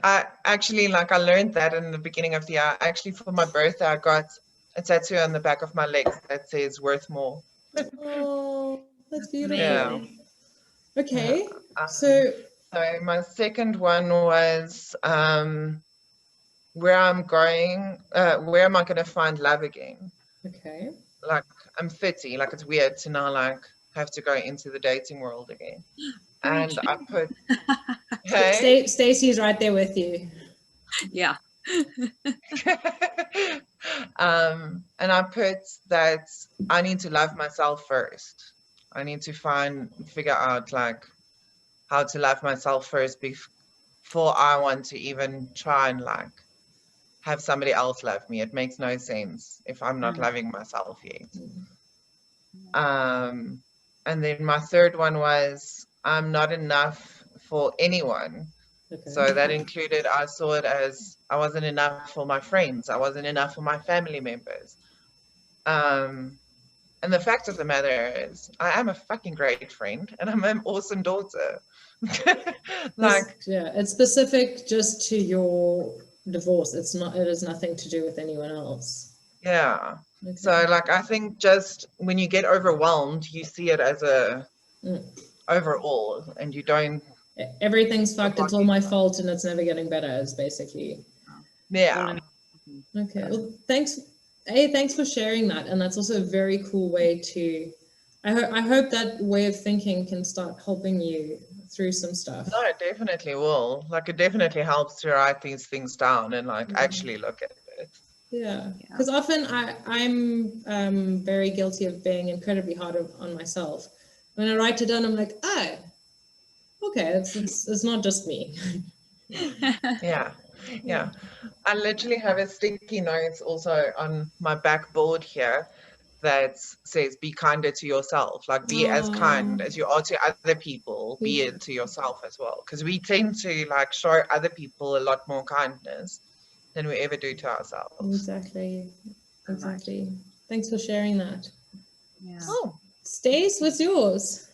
I actually, I learned that in the beginning of the year. Actually, for my birthday, I got a tattoo on the back of my legs that says worth more. Oh, that's beautiful. Yeah. Okay. Yeah. So my second one was where I'm going, where am I going to find love again? Okay. Like, I'm 30, it's weird to now have to go into the dating world again. And I put, hey, Stacey's right there with you. Yeah. And I put that I need to love myself first. I need to figure out how to love myself first before I want to even try and have somebody else love me. It makes no sense if I'm not loving myself yet. And then my third one was I'm not enough for anyone. Okay. So that included, I saw it as I wasn't enough for my friends. I wasn't enough for my family members. And the fact of the matter is I am a fucking great friend and I'm an awesome daughter. Yeah, it's specific just to your divorce. It has nothing to do with anyone else. Yeah. Okay. So I think just when you get overwhelmed, you see it as a overall and you don't. Everything's fucked. It's all my fault and it's never getting better is basically. Yeah. Okay. Well, thanks. Hey, thanks for sharing that. And that's also a very cool way to, I hope that way of thinking can start helping you through some stuff. No, it definitely will. It definitely helps to write these things down and actually look at it. Yeah, because often I'm very guilty of being incredibly hard on myself. When I write it down, I'm like, oh, okay, it's not just me. Yeah. I literally have a sticky note also on my backboard here that says, be kinder to yourself. Like, be as kind as you are to other people, be it to yourself as well. Because we tend to like show other people a lot more kindness than we ever do to ourselves. Exactly. Thanks for sharing that. Yeah. Oh, Stace, what's yours?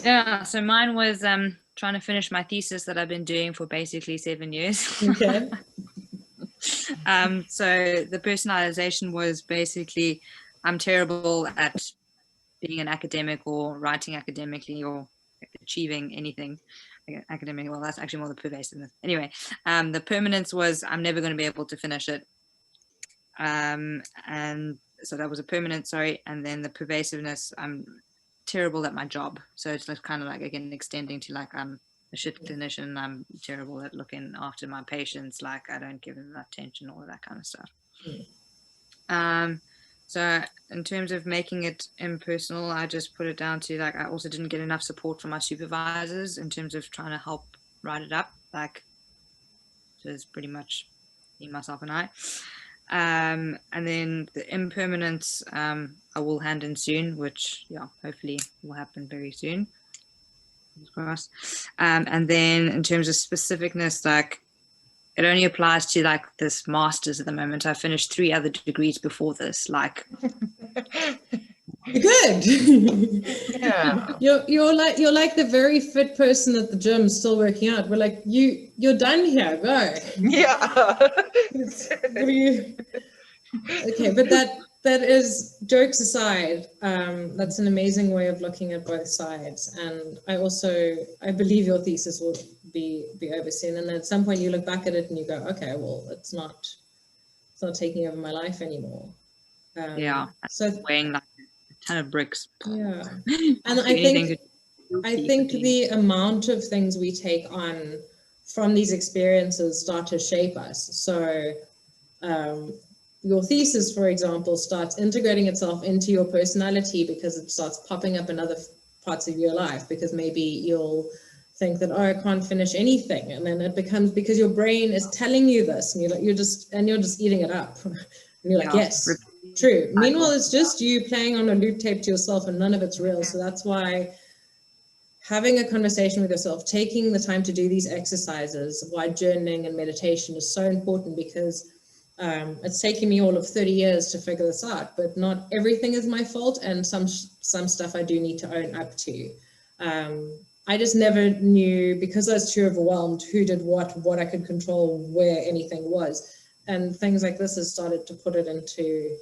Yeah, so mine was trying to finish my thesis that I've been doing for basically 7 years. Okay. So the personalization was basically, I'm terrible at being an academic or writing academically or achieving anything academic. Well, that's actually more the pervasiveness. Anyway, the permanence was, I'm never going to be able to finish it. And so that was a permanent, sorry. And then the pervasiveness, I'm terrible at my job. So it's like kind of like, again, extending to like, I'm a shit clinician. I'm terrible at looking after my patients. Like, I don't give them enough attention, all of that kind of stuff. So in terms of making it impersonal, I just put it down to like, I also didn't get enough support from my supervisors in terms of trying to help write it up. Like, so it's pretty much me, myself, and I. And then the impermanence, I will hand in soon, which hopefully will happen very soon. And then in terms of specificness, like it only applies to like this master's at the moment. I finished 3 other degrees before this. Like, good. Yeah. You're like the very fit person at the gym still working out. We're like, you're done here, go. Yeah. Okay, but that is, jokes aside, that's an amazing way of looking at both sides. And I believe your thesis will be overseen, and at some point you look back at it and you go, okay, well, it's not taking over my life anymore. So weighing like a ton of bricks. Yeah, and I think the amount of things we take on from these experiences start to shape us. So your thesis, for example, starts integrating itself into your personality because it starts popping up in other parts of your life, because maybe you'll think that, oh, I can't finish anything, and then it becomes because your brain is telling you this, and you're just eating it up, and you're like, yes, true. Meanwhile, it's just you playing on a loop tape to yourself, and none of it's real. So that's why having a conversation with yourself, taking the time to do these exercises, why journaling and meditation is so important, because it's taken me all of 30 years to figure this out, but not everything is my fault, and some stuff I do need to own up to. I just never knew, because I was too overwhelmed, who did what I could control, where anything was, and things like this has started to put it into.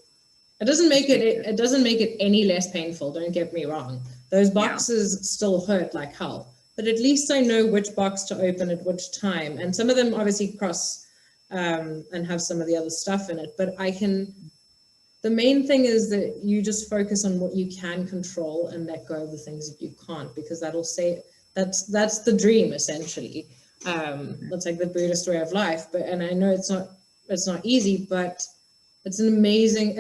It doesn't make it any less painful. Don't get me wrong; those boxes still hurt like hell, but at least I know which box to open at which time, and some of them obviously cross. And have some of the other stuff in it, but the main thing is that you just focus on what you can control and let go of the things that you can't, because that's the dream essentially. That's like the Buddhist way of life, and I know it's not easy, but it's an amazing,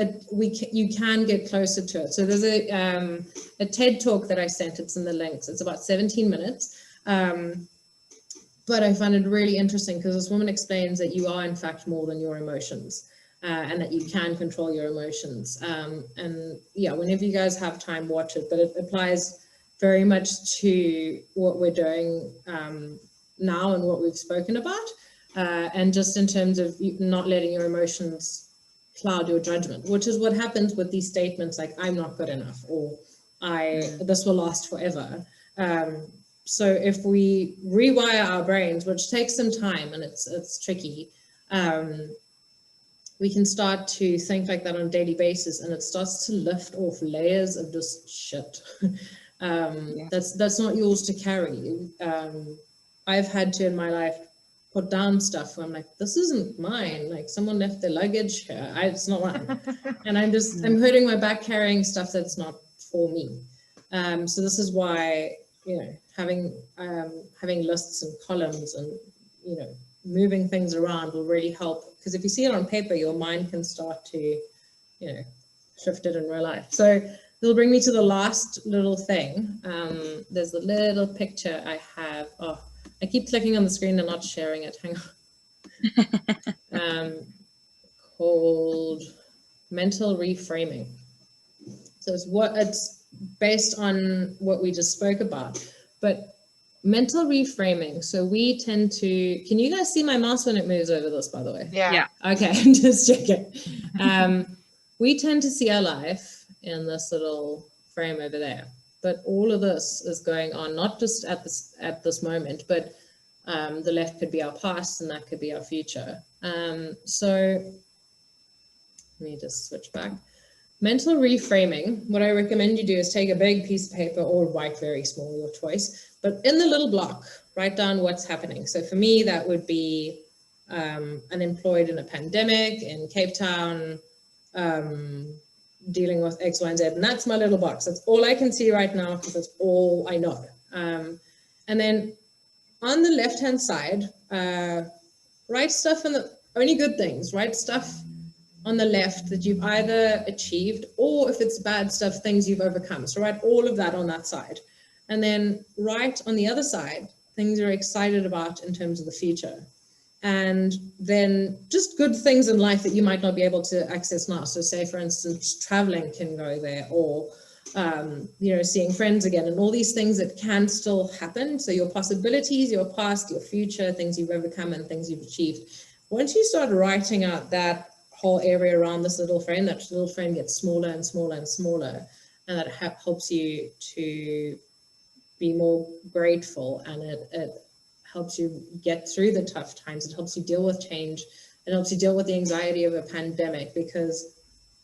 you can get closer to it. So there's a TED talk that I sent, it's in the links, it's about 17 minutes. But I find it really interesting because this woman explains that you are in fact more than your emotions, and that you can control your emotions. And yeah, whenever you guys have time, watch it. But it applies very much to what we're doing now and what we've spoken about. And just in terms of not letting your emotions cloud your judgment, which is what happens with these statements like, I'm not good enough, or this will last forever. So if we rewire our brains, which takes some time and it's tricky, we can start to think like that on a daily basis, and it starts to lift off layers of just shit. That's not yours to carry. I've had to in my life put down stuff where I'm like, this isn't mine. Like, someone left their luggage here. It's not mine. And I'm hurting my back carrying stuff that's not for me. So this is why, having lists and columns and, moving things around will really help, because if you see it on paper, your mind can start to, you know, shift it in real life. So it'll bring me to the last little thing. There's a little picture I have. Oh, I keep clicking on the screen and not sharing it. Hang on. Called mental reframing. So it's based on what we just spoke about, but mental reframing. So we tend to, can you guys see my mouse when it moves over this, by the way? Yeah. Okay, just checking. We tend to see our life in this little frame over there, but all of this is going on, not just at this moment, but the left could be our past and that could be our future. So let me just switch back. Mental reframing, what I recommend you do is take a big piece of paper or write very small, your choice, but in the little block, write down what's happening. So for me, that would be unemployed in a pandemic in Cape Town, dealing with X, Y, and Z. And that's my little box. That's all I can see right now because that's all I know. And then on the left-hand side, write stuff in the only good things, write stuff on the left that you've either achieved, or if it's bad stuff, things you've overcome. So write all of that on that side. And then write on the other side, things you're excited about in terms of the future. And then just good things in life that you might not be able to access now. So say, for instance, traveling can go there, or, you know, seeing friends again, and all these things that can still happen. So your possibilities, your past, your future, things you've overcome and things you've achieved. Once you start writing out that whole area around this little frame, that little frame gets smaller and smaller and smaller, and that helps you to be more grateful, and it helps you get through the tough times. It helps you deal with change. It helps you deal with the anxiety of a pandemic, because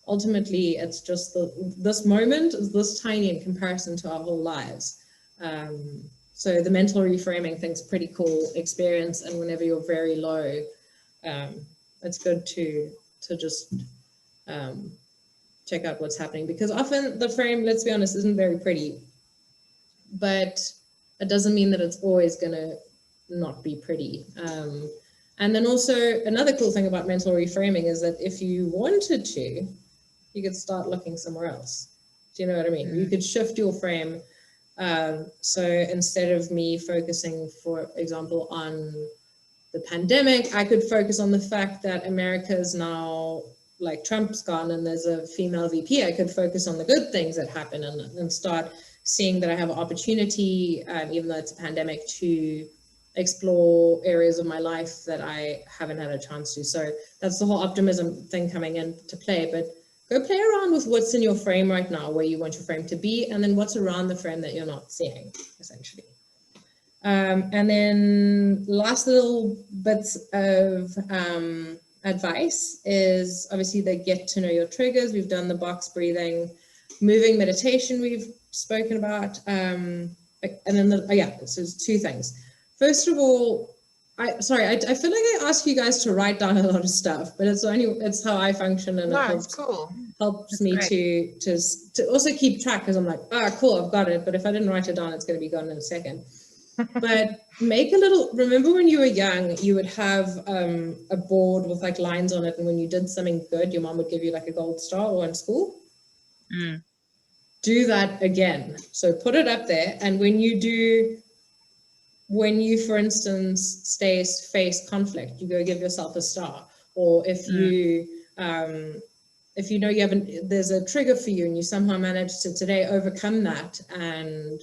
ultimately it's just this moment is this tiny in comparison to our whole lives. So the mental reframing thing's a pretty cool experience, and whenever you're very low, it's good to just check out what's happening, because often the frame, let's be honest, isn't very pretty, but it doesn't mean that it's always going to not be pretty. And then also another cool thing about mental reframing is that if you wanted to, you could start looking somewhere else. Do you know what I mean? You could shift your frame. So instead of me focusing, for example, on the pandemic, I could focus on the fact that America is now, like, Trump's gone and there's a female VP. I could focus on the good things that happen and start seeing that I have an opportunity, even though it's a pandemic, to explore areas of my life that I haven't had a chance to. So that's the whole optimism thing coming into play. But go play around with what's in your frame right now, where you want your frame to be, and then what's around the frame that you're not seeing, essentially. And then last little bits of advice is obviously the get to know your triggers. We've done the box breathing, moving meditation we've spoken about. And then, so there's two things. First of all, I feel like I ask you guys to write down a lot of stuff, but it's how I function, and helps me to also keep track, because I'm like, cool, I've got it. But if I didn't write it down, it's going to be gone in a second. But remember when you were young, you would have a board with like lines on it, and when you did something good, your mom would give you like a gold star, or in school. Do that again. So put it up there, and when you, for instance, face conflict, you go give yourself a star. Or if you know there's a trigger for you and you somehow managed to today overcome that and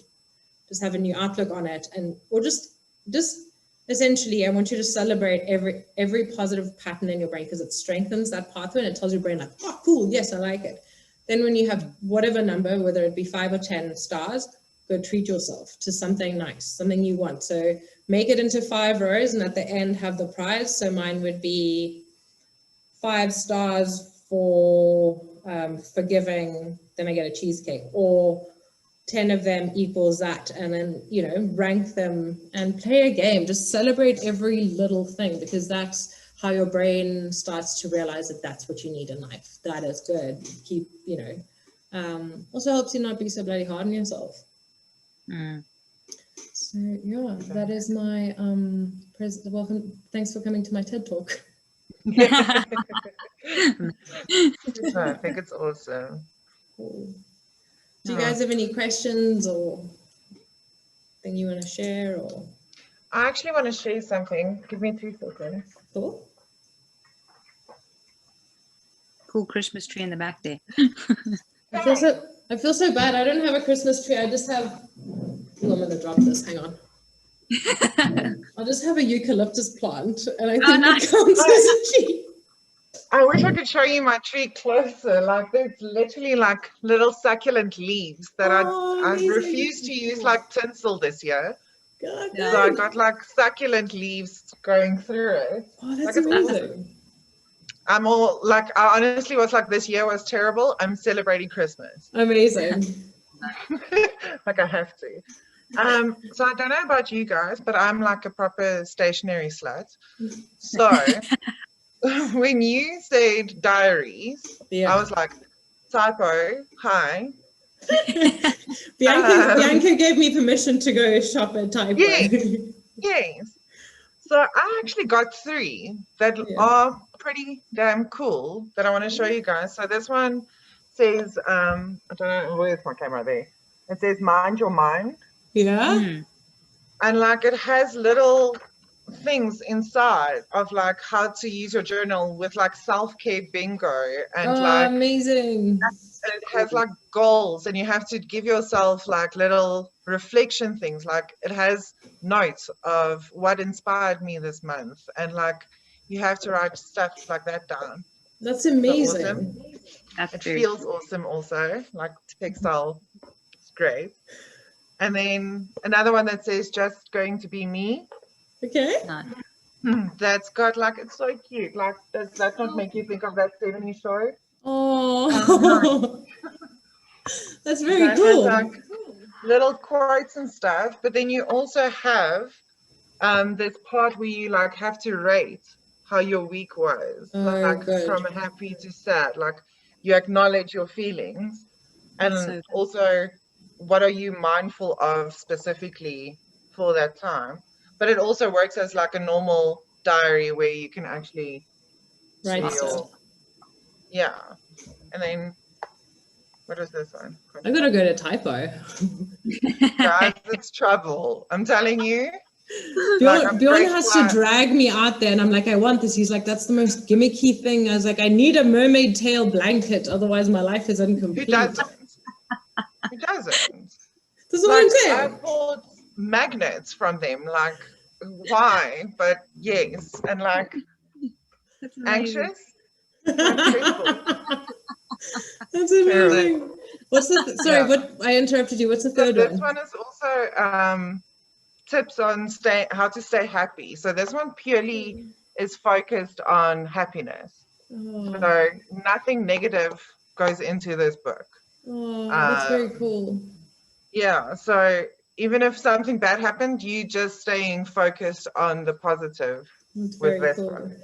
just have a new outlook on it, or just essentially, I want you to celebrate every positive pattern in your brain, because it strengthens that pathway and it tells your brain like, oh, cool, yes, I like it. Then when you have whatever number, whether it be 5 or 10 stars, go treat yourself to something nice, something you want. So make it into 5 rows, and at the end have the prize. So mine would be 5 stars for forgiving, then I get a cheesecake, or 10 of them equals that, and then, rank them and play a game. Just celebrate every little thing, because that's how your brain starts to realize that that's what you need in life. That is good. Keep, also helps you not be so bloody hard on yourself. So yeah, that is my welcome. Thanks for coming to my TED Talk. I think it's awesome. Cool. Do you guys have any questions or thing you want to share or? I actually want to share something. Give me 2 seconds. Cool. Cool Christmas tree in the back there. I feel so bad. I don't have a Christmas tree. I just have. Oh, I'm gonna drop this. Hang on. I'll just have a eucalyptus plant, and I think nice. it counts as a tree. I wish I could show you my tree closer. Like, there's literally like little succulent leaves that I refused to use like tinsel this year. God, so I got like succulent leaves going through it. Oh, that's like, it's amazing. awesome. I'm all like, I honestly was like, this year was terrible. I'm celebrating Christmas. Amazing. Like I have to. So I don't know about you guys, but I'm like a proper stationary slut. So when you said diaries, I was like, typo, hi. Bianca gave me permission to go shop at Typo. Yes. So I actually got 3 that are pretty damn cool that I want to show you guys. So this one says, I don't know, where's my camera there? It says, mind your mind. Yeah. And like it has little things inside of like how to use your journal with like self-care bingo and like amazing. it has like goals and you have to give yourself like little reflection things. Like it has notes of what inspired me this month and like you have to write stuff like that down. That's amazing. So awesome. It very feels cool. awesome also, like textile. It's great. And then another one that says just going to be me. Okay. That's got like, it's so cute. Like, does that not make you think of that 70s show? Oh, that's very That cool. has, like, little quotes and stuff, but then you also have this part where you like have to rate how your week was, like good. from happy to sad. Like you acknowledge your feelings, and also what are you mindful of specifically for that time. But it also works as like a normal diary where you can actually write stuff. Yeah. And then what is this one? I gotta go to Typo. Guys, it's trouble. I'm telling you. Bjorn has to drag me out there and I'm like, I want this. He's like, that's the most gimmicky thing. I was like, I need a mermaid tail blanket, otherwise my life is incomplete. Who doesn't? Who doesn't? That's what I'm saying. I bought magnets from them, like why? But yes, and like anxious. That's amazing. What's the sorry? What I interrupted you? What's the third one? This one is also tips on how to stay happy. So this one purely is focused on happiness. So nothing negative goes into this book. That's very cool. Yeah. So even if something bad happened, you just staying focused on the positive with this one.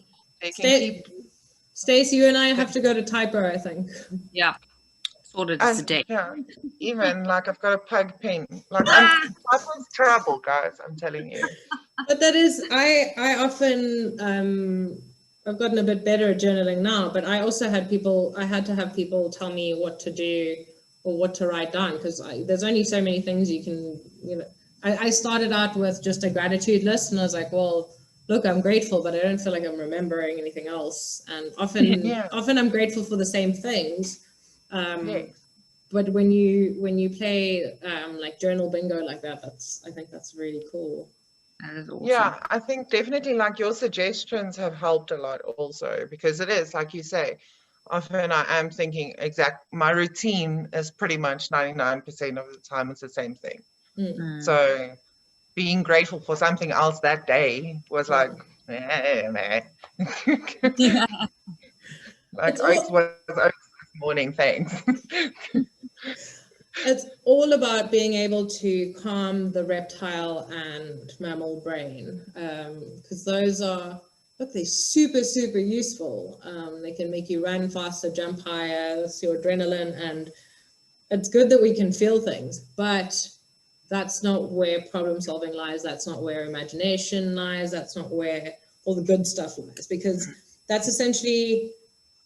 Stacey, you and I have to go to Typo, I think. Yeah. Sorted today. Yeah. Even like I've got a pug pen. Like Typo's trouble, guys, I'm telling you. But that is I often I've gotten a bit better at journaling now, but I also had to have people tell me what to do or what to write down because there's only so many things you can, I started out with just a gratitude list and I was like, well, look, I'm grateful, but I don't feel like I'm remembering anything else. And often I'm grateful for the same things. But when you play like journal bingo like that, I think that's really cool. That is awesome. Yeah, I think definitely like your suggestions have helped a lot also because it is like you say, often I am thinking my routine is pretty much 99% of the time it's the same thing. So being grateful for something else that day was like, like oats was oats this morning, thanks. It's all about being able to calm the reptile and mammal brain because those are, they're super, super useful. They can make you run faster, jump higher, that's your adrenaline, and it's good that we can feel things, but that's not where problem solving lies. That's not where imagination lies. That's not where all the good stuff lies, because that's essentially,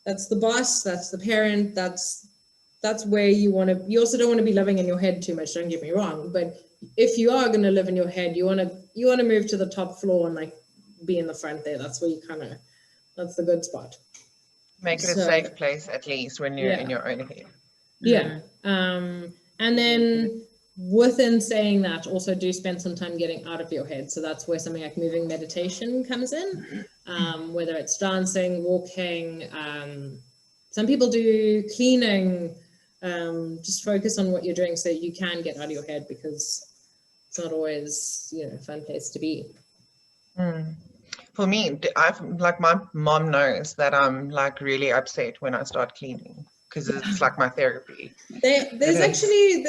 that's the boss, that's the parent, that's where you want to. You also don't want to be living in your head too much, don't get me wrong, but if you are going to live in your head, you want to move to the top floor and like be in the front there. That's where you kind of, that's the good spot. Make it a safe place, at least when you're in your own head. Yeah. And then within saying that, also do spend some time getting out of your head. So that's where something like moving meditation comes in, whether it's dancing, walking. Some people do cleaning. Just focus on what you're doing so you can get out of your head, because it's not always, a fun place to be. For me, I've like, my mom knows that I'm like really upset when I start cleaning, because it's like my therapy. There's actually,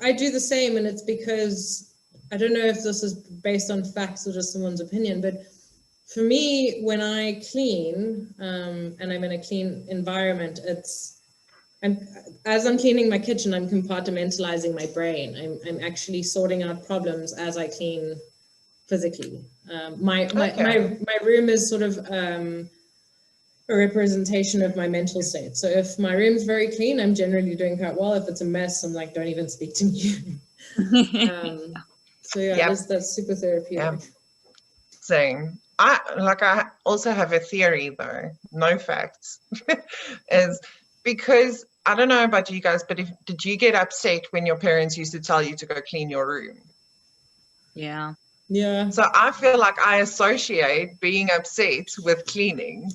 I do the same, and it's because, I don't know if this is based on facts or just someone's opinion, but for me, when I clean, and I'm in a clean environment, as I'm cleaning my kitchen, I'm compartmentalizing my brain. I'm actually sorting out problems as I clean physically. My room is sort of a representation of my mental state. So if my room's very clean, I'm generally doing quite well. If it's a mess, I'm like, don't even speak to me. That's super therapeutic. Yeah. Same. I also have a theory, though, no facts, is because, I don't know about you guys, but did you get upset when your parents used to tell you to go clean your room? Yeah. Yeah. So I feel like I associate being upset with cleaning.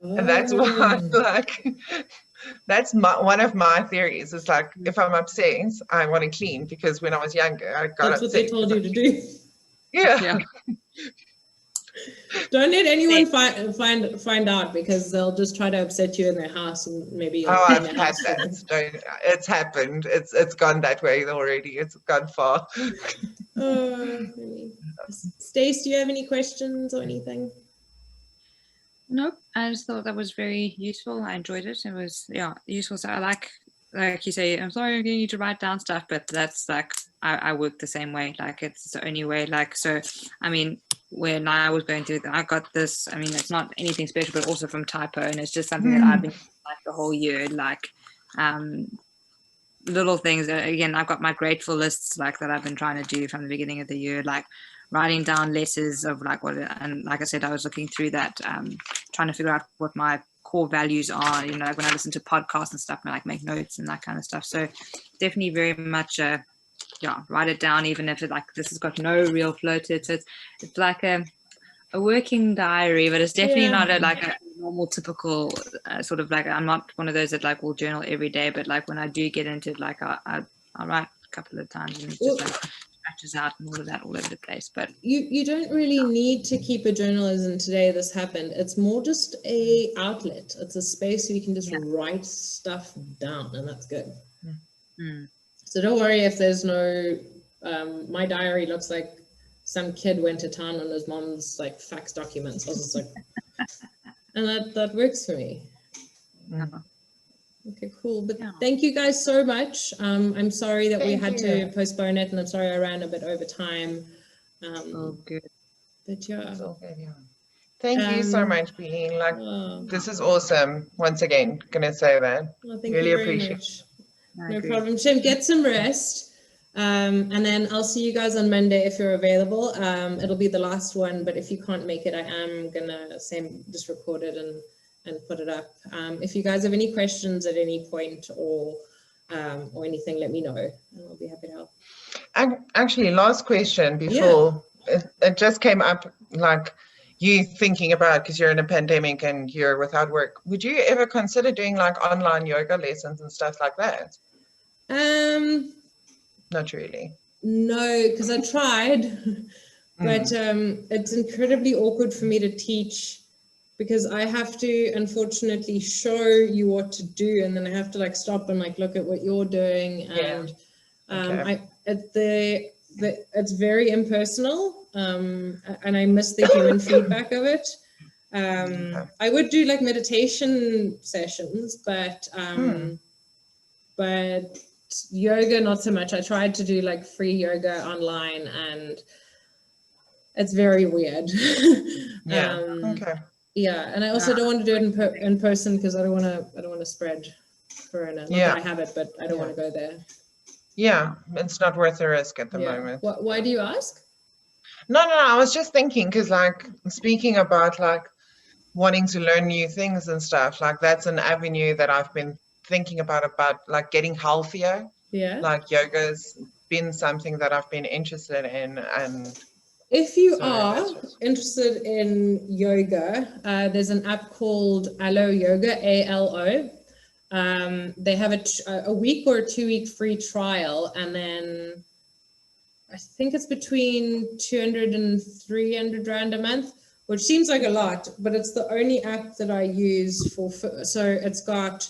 And that's why, that's one of my theories. It's like, if I'm upset, I want to clean, because when I was younger, I got upset. That's what they told you to do. Yeah. Don't let anyone find out, because they'll just try to upset you in their house, and maybe I've had that. It's happened. It's gone that way already. It's gone far. Stace, do you have any questions or anything? Nope. I just thought that was very useful. I enjoyed it. It was useful. So I like you say, I'm sorry I'm getting you to write down stuff, but that's like, I work the same way. Like, it's the only way. Like, so I mean, when I was going through, I got this, I mean, it's not anything special, but also from typo, and it's just something that I've been like the whole year, like little things. Again, I've got my grateful lists like that I've been trying to do from the beginning of the year, like writing down letters of like what, and like I said, I was looking through that, trying to figure out what my core values are, like when I listen to podcasts and stuff, and like make notes and that kind of stuff. So definitely very much write it down, even if it, like, this has got no real flow to it. So it's like a working diary, but it's definitely not a normal typical sort of, like, I'm not one of those that like will journal every day, but like when I do get into it, like I'll write a couple of times, and it's just like scratches out and all of that all over the place. But you don't really need to keep a journal as in today this happened. It's more just a outlet. It's a space where you can just write stuff down, and that's good. So don't worry if there's no my diary looks like some kid went to town on his mom's like fax documents. I was just like, and that works for me. Okay, cool. But thank you guys so much. I'm sorry that we had to postpone it, and I'm sorry I ran a bit over time. oh, good. But It's all good, Thank you so much, Bean. Like, this is awesome. Once again, gonna say that. Well, thank really you very appreciate much. No problem. Shim, get some rest. And then I'll see you guys on Monday if you're available. It'll be the last one, but if you can't make it, I am gonna just record it and put it up. If you guys have any questions at any point or anything, let me know, and I'll be happy to help. Actually, last question before it just came up, like, you thinking about, because you're in a pandemic and you're without work, would you ever consider doing like online yoga lessons and stuff like that? Not really. No, because I tried, but it's incredibly awkward for me to teach, because I have to unfortunately show you what to do, and then I have to like stop and like look at what you're doing, and it's very impersonal, and I miss the human feedback of it. I would do like meditation sessions, but yoga, not so much. I tried to do like free yoga online, and it's very weird. Yeah. Okay. Yeah, and I also don't want to do it in person because I don't want to spread corona. Not Yeah. that I have it, but I don't want to go there. Yeah, it's not worth the risk at the moment. Why do you ask? No, I was just thinking, because like speaking about like wanting to learn new things and stuff, like that's an avenue that I've been thinking about like getting healthier. Yeah. Like yoga's been something that I've been interested in, and if you are interested in yoga, there's an app called Alo Yoga, ALO. They have a week or a 2-week free trial, and then I think it's between 200 and 300 Rand a month, which seems like a lot, but it's the only app that I use so it's got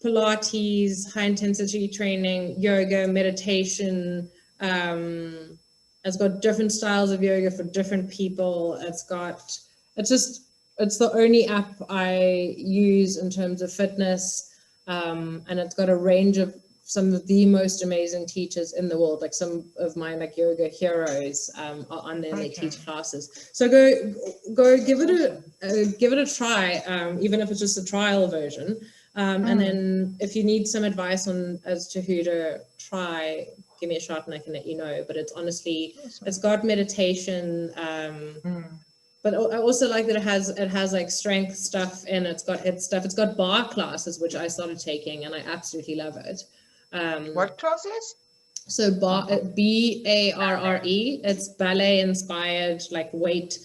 Pilates, high intensity training, yoga, meditation. It's got different styles of yoga for different people. It's the only app I use in terms of fitness. And it's got a range of some of the most amazing teachers in the world, like some of my like yoga heroes are on there. They teach classes. So go give it a try, even if it's just a trial version. And then if you need some advice as to who to try, give me a shot and I can let you know. But it's honestly, it's got meditation. But I also like that it has like strength stuff in it. It's got HIIT stuff. It's got bar classes, which I started taking, and I absolutely love it. What classes? So BARRE, it's ballet inspired, like weight